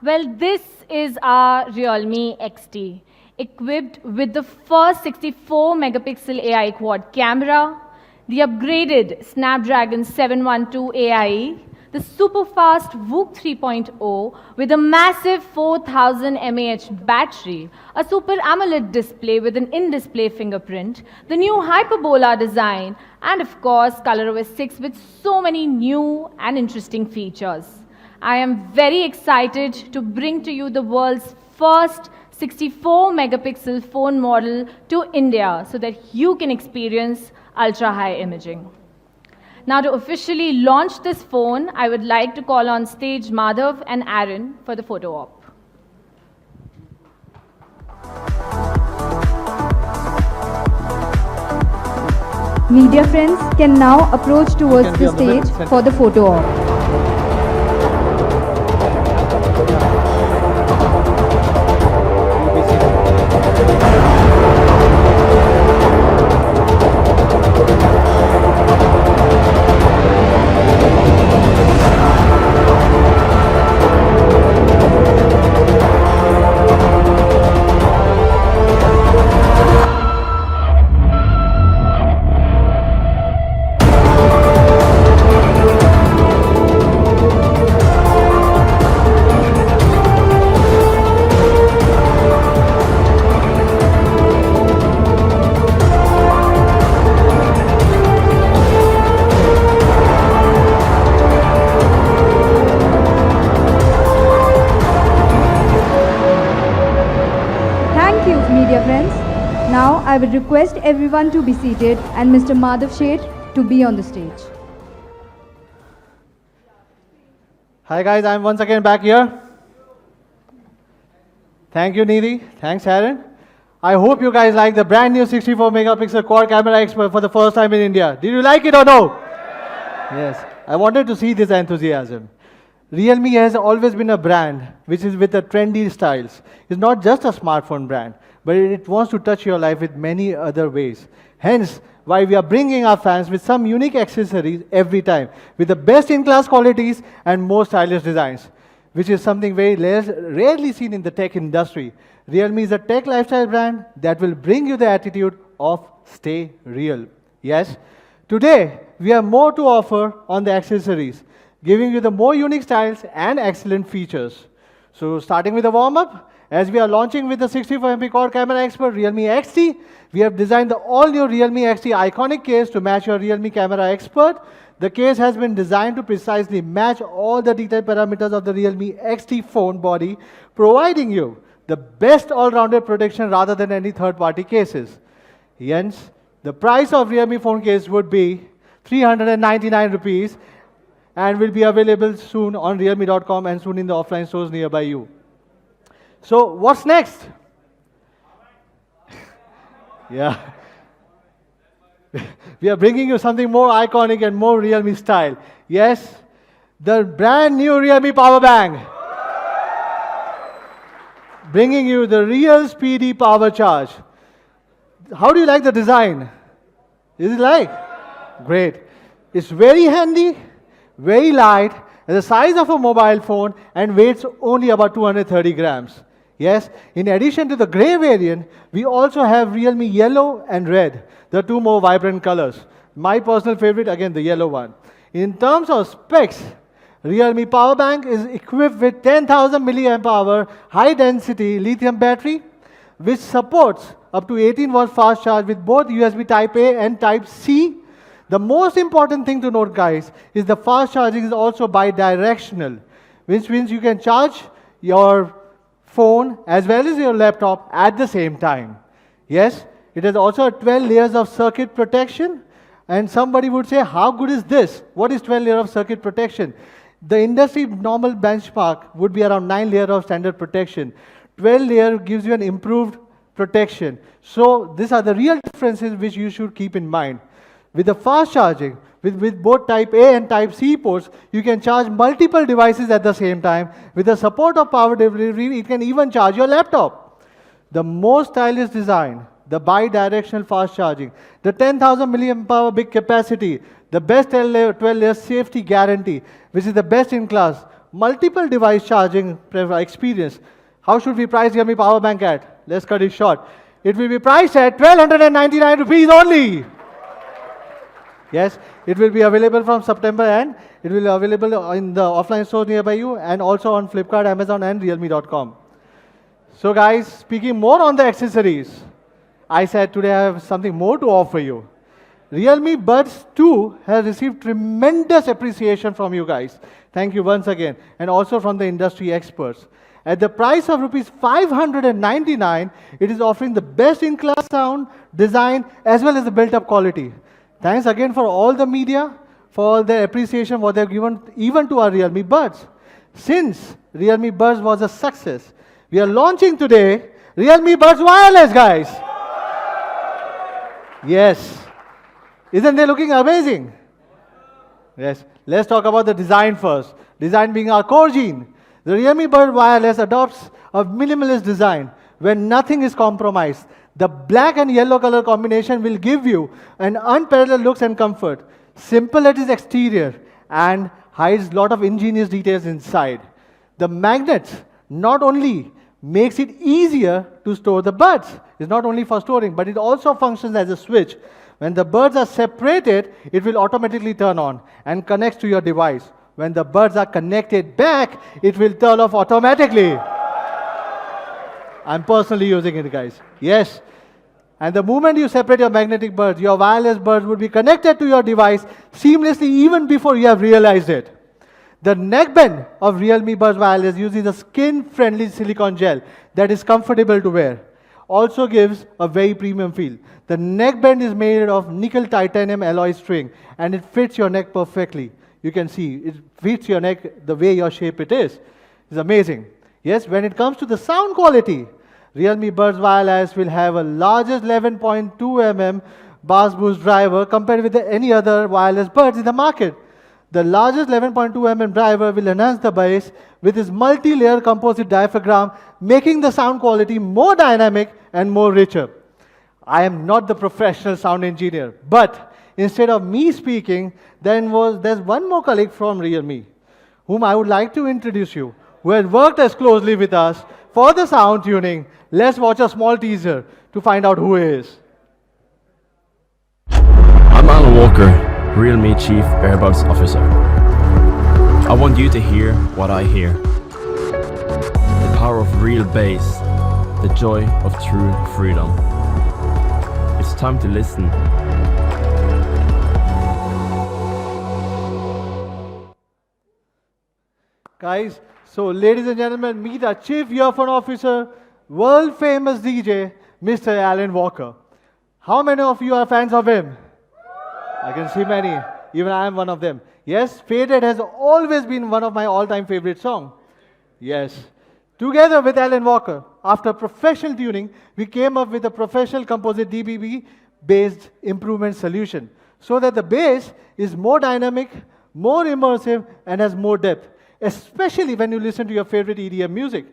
Well, this is our Realme XT, equipped with the first 64-megapixel AI quad camera, the upgraded Snapdragon 712 AIE, the super-fast VOOC 3.0 with a massive 4000 mAh battery, a Super AMOLED display with an in-display fingerprint, the new Hyperbola design, and of course, ColorOS 6 with so many new and interesting features. I am very excited to bring to you the world's first 64-megapixel phone model to India so that you can experience ultra-high imaging. Now, to officially launch this phone, I would like to call on stage Madhav and Aaron for the photo op. Media friends can now approach towards the stage for the photo op. I will request everyone to be seated and Mr. Madhav Sheth to be on the stage. Hi guys, I'm once again back here. Thank you, Nidhi. Thanks, Aaron. I hope you guys like the brand new 64 megapixel quad camera expert for the first time in India. Did you like it or no? Yes. I wanted to see this enthusiasm. Realme has always been a brand which is with the trendy styles. It's not just a smartphone brand, but it wants to touch your life with many other ways. Hence, why we are bringing our fans with some unique accessories every time, with the best-in-class qualities and more stylish designs, which is something very rarely seen in the tech industry. Realme is a tech lifestyle brand that will bring you the attitude of stay real. Yes, today we have more to offer on the accessories, giving you the more unique styles and excellent features. So starting with the warm-up, as we are launching with the 64MP quad camera expert Realme XT, we have designed the all-new Realme XT iconic case to match your Realme camera expert. The case has been designed to precisely match all the detailed parameters of the Realme XT phone body, providing you the best all-rounded protection rather than any third-party cases. Hence, the price of Realme phone case would be 399 rupees and will be available soon on realme.com and soon in the offline stores nearby you. So what's next? Yeah. We are bringing you something more iconic and more Realme style. Yes, the brand new Realme power bank. Bringing you the real speedy power charge. How do you like the design? Is it like? Great. It's very handy, very light, the size of a mobile phone, and weighs only about 230 grams. Yes, in addition to the grey variant, we also have Realme yellow and red, the two more vibrant colors. My personal favorite, again, the yellow one. In terms of specs, Realme power bank is equipped with 10,000 milliamp hour high-density lithium battery, which supports up to 18 watts fast charge with both USB Type A and Type C. The most important thing to note, guys, is the fast charging is also bi-directional, which means you can charge your phone as well as your laptop at the same time. Yes, it has also 12 layers of circuit protection. And somebody would say, how good is this? What is 12 layers of circuit protection? The industry normal benchmark would be around 9 layers of standard protection. 12 layer gives you an improved protection. So these are the real differences which you should keep in mind. With the fast charging, with both Type A and Type C ports, you can charge multiple devices at the same time. With the support of power delivery, it can even charge your laptop. The most stylish design, the bi-directional fast charging, the 10,000 milliamp hour big capacity, the best 12-layer safety guarantee, which is the best in class, multiple device charging experience. How should we price Realme power bank at? Let's cut it short. It will be priced at 1,299 rupees only. Yes, it will be available from September and it will be available in the offline store nearby you and also on Flipkart, Amazon and realme.com. So guys, speaking more on the accessories, I said today I have something more to offer you. Realme Buds 2 has received tremendous appreciation from you guys. Thank you once again, and also from the industry experts. At the price of rupees 599, it is offering the best in-class sound, design, as well as the built-up quality. Thanks again for all the media, for all the appreciation what they've given even to our Realme Buds. Since Realme Buds was a success, we are launching today Realme Buds Wireless, guys. Yes. Isn't they looking amazing? Yes. Let's talk about the design first. Design being our core gene. The Realme Buds Wireless adopts a minimalist design where nothing is compromised. The black and yellow color combination will give you an unparalleled looks and comfort. Simple at its exterior and hides a lot of ingenious details inside. The magnets not only makes it easier to store the buds. It's not only for storing, but it also functions as a switch. When the buds are separated, it will automatically turn on and connects to your device. When the buds are connected back, it will turn off automatically. I'm personally using it, guys. Yes. And the moment you separate your magnetic buds, your wireless buds will be connected to your device seamlessly even before you have realized it. The neckband of Realme Buds Wireless uses a skin-friendly silicone gel that is comfortable to wear. also gives a very premium feel. The neckband is made of nickel titanium alloy string, and it fits your neck perfectly. You can see it fits your neck the way your shape it is. It's amazing. Yes, when it comes to the sound quality, Realme Buds Wireless will have a largest 11.2 mm bass boost driver compared with any other wireless buds in the market. The largest 11.2 mm driver will enhance the bass with its multi-layer composite diaphragm, making the sound quality more dynamic and more richer. I am not the professional sound engineer, but instead of me speaking, there's one more colleague from Realme, whom I would like to introduce you, who has worked as closely with us for the sound tuning. Let's watch a small teaser to find out who he is. I'm Alan Walker, Realme Chief Airbuds Officer. I want you to hear what I hear. The power of real bass, the joy of true freedom. It's time to listen. Guys, so ladies and gentlemen, meet our Chief Earphone Officer, world famous DJ, Mr. Alan Walker. How many of you are fans of him? I can see many. Even I am one of them. Yes, Faded has always been one of my all-time favorite songs. Yes. Together with Alan Walker, after professional tuning, we came up with a professional composite DBB-based improvement solution so that the bass is more dynamic, more immersive, and has more depth, especially when you listen to your favorite EDM music.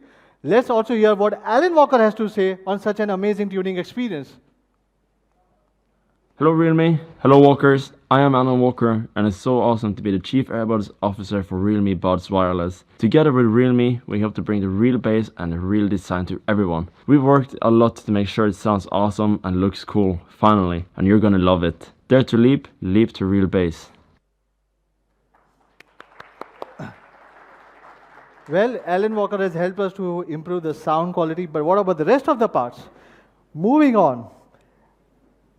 Let's also hear what Alan Walker has to say on such an amazing tuning experience. Hello Realme, hello Walkers, I am Alan Walker and it's so awesome to be the Chief Airbuds Officer for Realme Buds Wireless. Together with Realme, we hope to bring the real bass and the real design to everyone. We've worked a lot to make sure it sounds awesome and looks cool, finally, and you're gonna love it. Dare to leap, leap to real bass. Well, Alan Walker has helped us to improve the sound quality, but what about the rest of the parts? Moving on.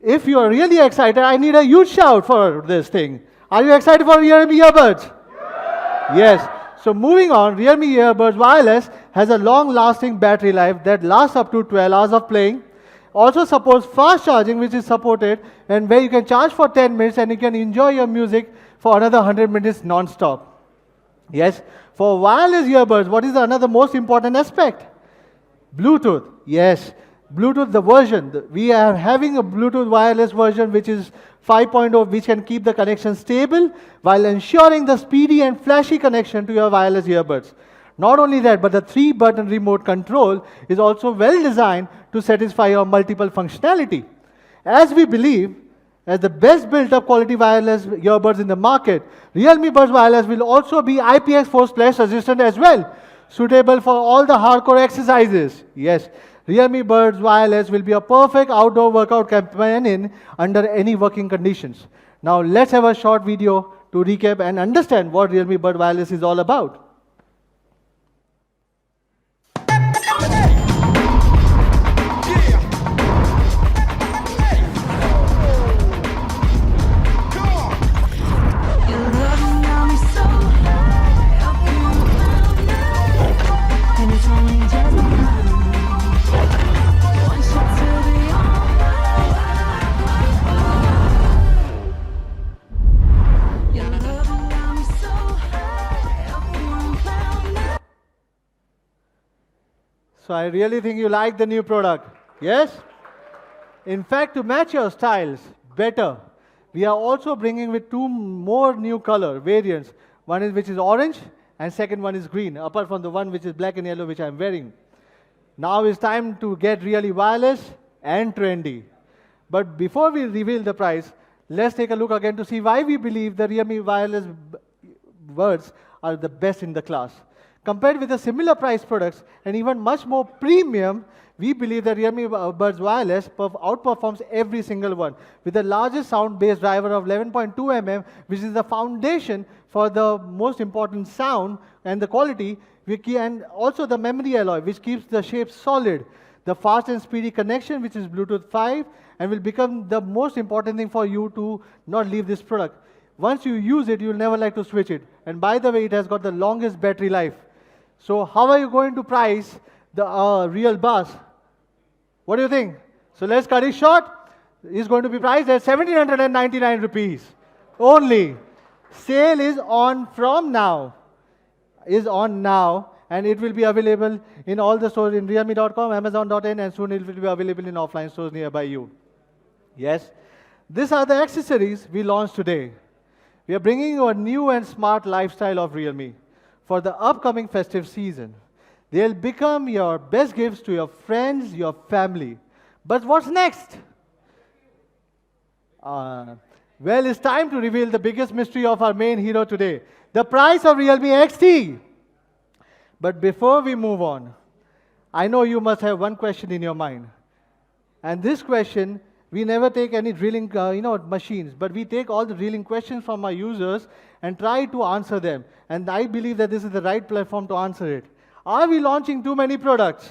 If you are really excited, I need a huge shout for this thing. Are you excited for Realme earbuds? Yes. So moving on, Realme earbuds wireless has a long-lasting battery life that lasts up to 12 hours of playing. Also supports fast charging, which is supported, and where you can charge for 10 minutes and you can enjoy your music for another 100 minutes non-stop. Yes. For wireless earbuds, what is another most important aspect? Bluetooth. Yes. Bluetooth, the version. We are having a Bluetooth wireless version which is 5.0, which can keep the connection stable while ensuring the speedy and flashy connection to your wireless earbuds. Not only that, but the 3-button remote control is also well designed to satisfy your multiple functionality. As we believe, as the best built-up quality wireless earbuds in the market, Realme Buds Wireless will also be IPX4 splash resistant as well, suitable for all the hardcore exercises. Yes. Realme Buds Wireless will be a perfect outdoor workout companion under any working conditions. Now let's have a short video to recap and understand what Realme Buds Wireless is all about. So I really think you like the new product. Yes? In fact, to match your styles better, we are also bringing with 2 more new color variants. One is which is orange and second one is green, apart from the one which is black and yellow which I am wearing. Now it's time to get really wireless and trendy. But before we reveal the price, let's take a look again to see why we believe the Realme wireless buds are the best in the class. Compared with the similar price products and even much more premium, we believe that Realme Buds Wireless outperforms every single one with the largest sound-based driver of 11.2 mm, which is the foundation for the most important sound and the quality, and also the memory alloy, which keeps the shape solid. The fast and speedy connection, which is Bluetooth 5, and will become the most important thing for you to not leave this product. Once you use it, you'll never like to switch it. And by the way, it has got the longest battery life. So how are you going to price the real Buds? What do you think? So let's cut it short. It's going to be priced at 1799 rupees only. Sale is on from now. Is on now, and it will be available in all the stores in realme.com, amazon.in, and soon it will be available in offline stores nearby you. Yes, these are the accessories we launched today. We are bringing you a new and smart lifestyle of Realme for the upcoming festive season. They'll become your best gifts to your friends, your family. But what's next? Well, it's time to reveal the biggest mystery of our main hero today, the price of Realme XT. But before we move on, I know you must have one question in your mind. And this question, we never take any drilling machines, but we take all the drilling questions from our users and try to answer them. And I believe that this is the right platform to answer it. Are we launching too many products?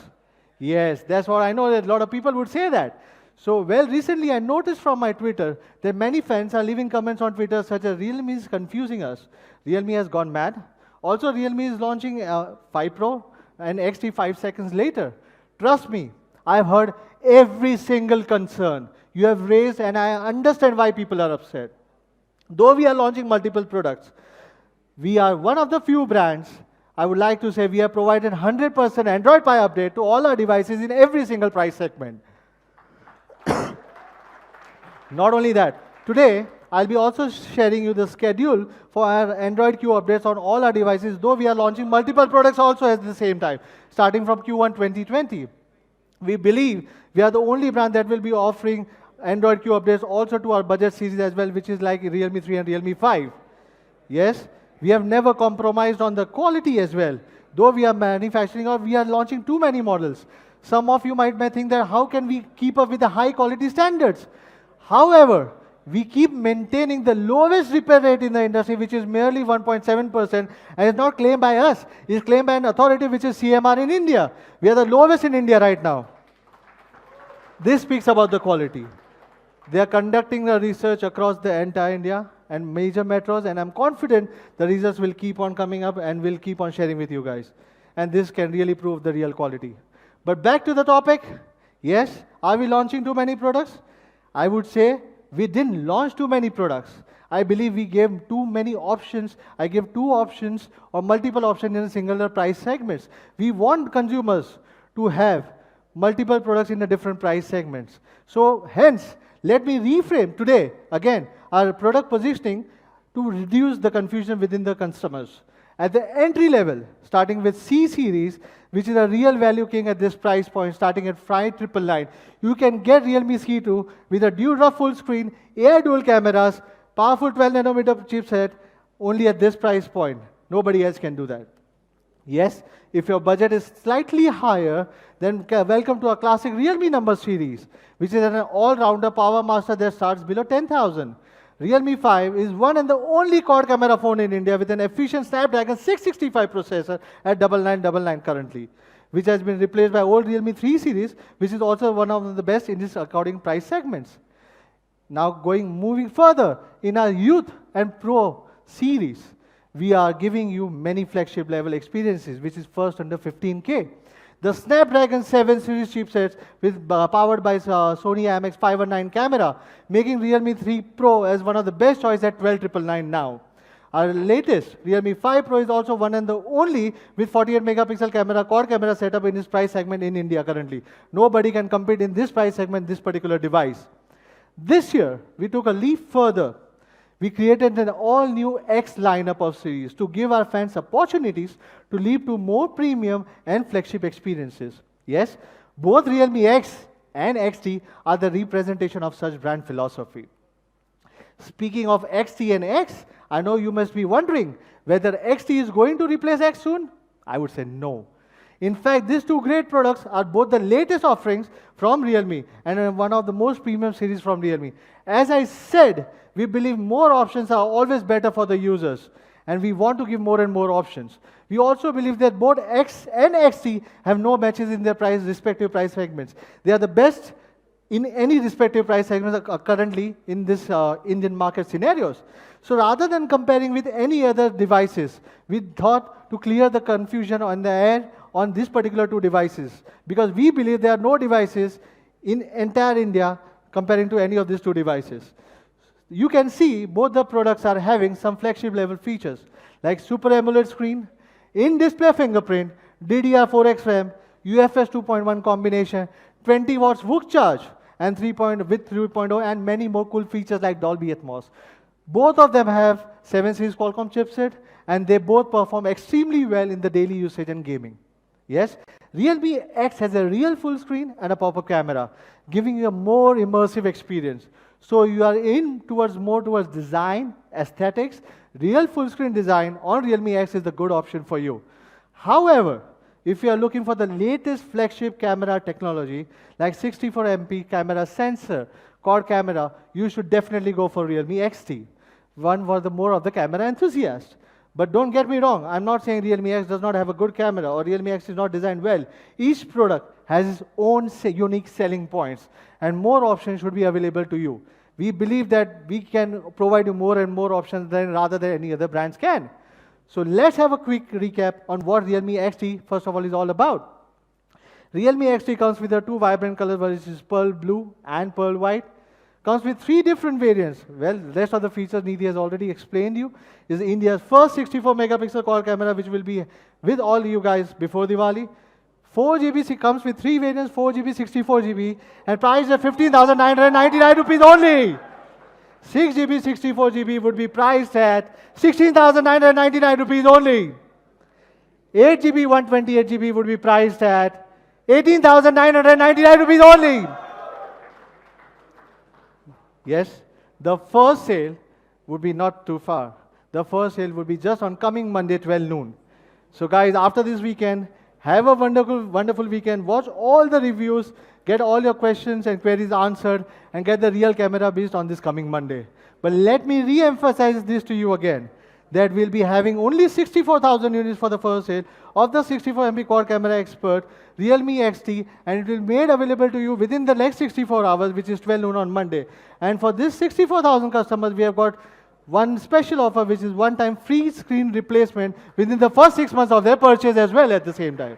Yes, that's what I know that a lot of people would say that. So, well, recently I noticed from my Twitter that many fans are leaving comments on Twitter such as Realme is confusing us. Realme has gone mad. Also, Realme is launching 5 Pro and XT 5 seconds later. Trust me, I've heard every single concern you have raised, and I understand why people are upset. Though we are launching multiple products, we are one of the few brands, I would like to say, we have provided 100% Android Pie update to all our devices in every single price segment. Not only that, today I'll be also sharing you the schedule for our Android Q updates on all our devices, though we are launching multiple products also at the same time, starting from Q1 2020. We believe we are the only brand that will be offering Android Q updates also to our budget series as well, which is like Realme 3 and Realme 5. Yes, we have never compromised on the quality as well. Though we are manufacturing or we are launching too many models. Some of you might think that how can we keep up with the high quality standards? However, we keep maintaining the lowest repair rate in the industry, which is merely 1.7%, and it's not claimed by us. It's claimed by an authority, which is CMR in India. We are the lowest in India right now. This speaks about the quality. They are conducting the research across the entire India and major metros, and I'm confident the results will keep on coming up and we'll keep on sharing with you guys. And this can really prove the real quality. But back to the topic. Yes, are we launching too many products? I would say we didn't launch too many products. I believe we gave too many options. I gave 2 options or multiple options in a singular price segments. We want consumers to have multiple products in the different price segments. So hence, let me reframe today, again, our product positioning to reduce the confusion within the customers. At the entry level, starting with C series, which is a real value king at this price point, starting at 5999, you can get Realme C2 with a dual full screen, AI dual cameras, powerful 12 nanometer chipset, only at this price point. Nobody else can do that. Yes, if your budget is slightly higher, then welcome to our classic Realme number series, which is an all-rounder power master that starts below 10,000. Realme 5 is one and the only quad camera phone in India with an efficient Snapdragon 665 processor at 9999 currently, which has been replaced by old Realme 3 series, which is also one of the best in its according price segments. Now moving further, in our Youth and Pro series, we are giving you many flagship level experiences, which is first under 15K. The Snapdragon 7 series chipsets powered by Sony IMX 519 camera, making Realme 3 Pro as one of the best choice at 12,999 now. Our latest Realme 5 Pro is also one and the only with 48 megapixel camera, quad camera setup in its price segment in India currently. Nobody can compete in this price segment, this particular device. This year, we took a leap further. We created an all-new X lineup of series to give our fans opportunities to leap to more premium and flagship experiences. Yes, both Realme X and XT are the representation of such brand philosophy. Speaking of XT and X, I know you must be wondering whether XT is going to replace X soon? I would say no. In fact, these 2 great products are both the latest offerings from Realme and one of the most premium series from Realme. As I said, we believe more options are always better for the users, and we want to give more and more options. We also believe that both X and XT have no matches in their respective price segments. They are the best in any respective price segments currently in this Indian market scenarios. So rather than comparing with any other devices, we thought to clear the confusion on the air on these particular 2 devices, because we believe there are no devices in entire India comparing to any of these two devices. You can see both the products are having some flagship level features like Super AMOLED screen, in-display fingerprint, DDR4X RAM, UFS 2.1 combination, 20 watts VOOC charge, and 3.0 and many more cool features like Dolby Atmos. Both of them have 7 series Qualcomm chipset, and they both perform extremely well in the daily usage and gaming. Yes, Realme X has a real full screen and a pop-up camera, giving you a more immersive experience. So you are more towards design, aesthetics. Real full screen design on Realme X is the good option for you. However, if you are looking for the latest flagship camera technology, like 64 MP camera sensor, quad camera, you should definitely go for Realme XT. One for the more of the camera enthusiast. But don't get me wrong, I'm not saying Realme X does not have a good camera or Realme X is not designed well. Each product has its own unique selling points, and more options should be available to you. We believe that we can provide you more and more options rather than any other brands can. So let's have a quick recap on what Realme XT, first of all, is all about. Realme XT comes with the two vibrant colors, which is pearl blue and pearl white. Comes with 3 different variants. Well, the rest of the features Nidhi has already explained you. Is India's first 64 megapixel quad camera, which will be with all you guys before Diwali. 4GB comes with 3 variants, 4GB, 64GB, and priced at 15,999 rupees only. 6GB, 64GB would be priced at 16,999 rupees only. 8GB, 128GB would be priced at 18,999 rupees only. Yes, the first sale would be not too far. The first sale would be just on coming Monday, 12 noon. So guys, after this weekend, have a wonderful, wonderful weekend. Watch all the reviews, get all your questions and queries answered, and get the real camera beast on this coming Monday. But let me re-emphasize this to you again, that we'll be having only 64,000 units for the first sale of the 64 MP quad camera expert, Realme XT, and it will be made available to you within the next 64 hours, which is 12 noon on Monday. And for this 64,000 customers, we have got one special offer, which is one-time free screen replacement within the first 6 months of their purchase as well at the same time.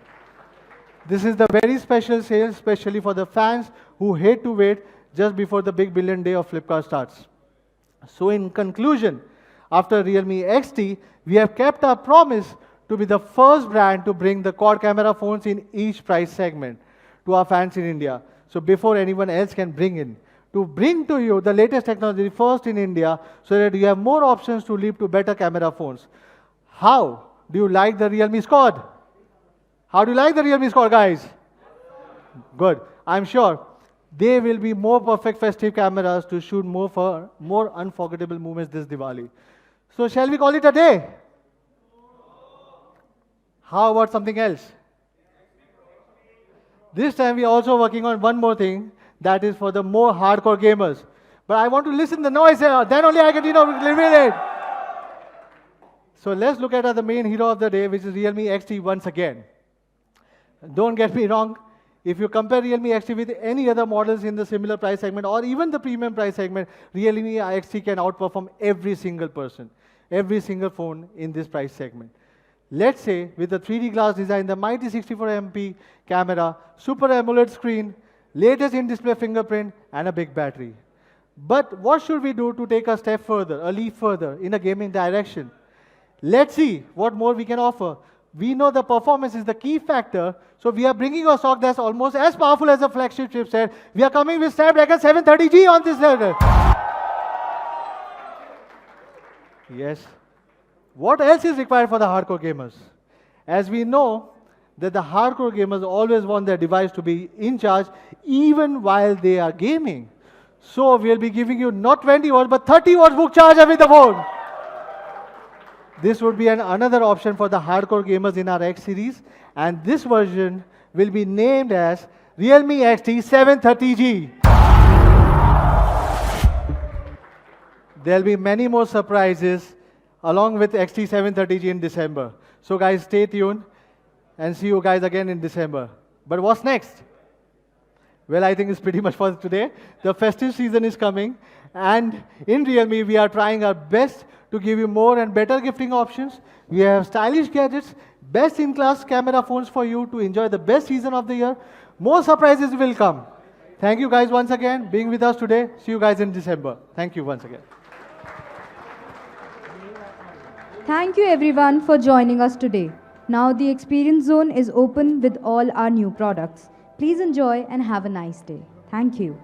This is the very special sale, especially for the fans who hate to wait just before the big billion day of Flipkart starts. So in conclusion, after Realme XT, we have kept our promise to be the first brand to bring the quad camera phones in each price segment to our fans in India. So before anyone else can bring in, to bring to you the latest technology first in India so that you have more options to leap to better camera phones. How do you like the Realme Squad? How do you like the Realme Squad, guys? Good. I'm sure they will be more perfect festive cameras to shoot more unforgettable moments this Diwali. So shall we call it a day? How about something else? This time we are also working on one more thing that is for the more hardcore gamers. But I want to listen to the noise, then only I can, reveal it. So let's look at the main hero of the day, which is Realme XT once again. Don't get me wrong, if you compare Realme XT with any other models in the similar price segment or even the premium price segment, Realme XT can outperform every single person, every single phone in this price segment. Let's say with the 3D glass design, the mighty 64 MP camera, Super AMOLED screen, latest in-display fingerprint, and a big battery. But what should we do to take a step further, a leap further in a gaming direction? Let's see what more we can offer. We know the performance is the key factor, so we are bringing a stock that's almost as powerful as a flagship chipset. We are coming with Snapdragon 730G on this level. Yes. What else is required for the hardcore gamers? As we know that the hardcore gamers always want their device to be in charge even while they are gaming. So we'll be giving you not 20 watts but 30 watts VOOC charger with the phone. This would be another option for the hardcore gamers in our X series, and this version will be named as Realme XT 730G. There'll be many more surprises along with XT 730G in December. So guys, stay tuned and see you guys again in December. But what's next? Well, I think it's pretty much for today. The festive season is coming, and in Realme, we are trying our best to give you more and better gifting options. We have stylish gadgets, best in-class camera phones for you to enjoy the best season of the year. More surprises will come. Thank you guys once again being with us today. See you guys in December. Thank you once again. Thank you everyone for joining us today. Now the experience zone is open with all our new products. Please enjoy and have a nice day. Thank you.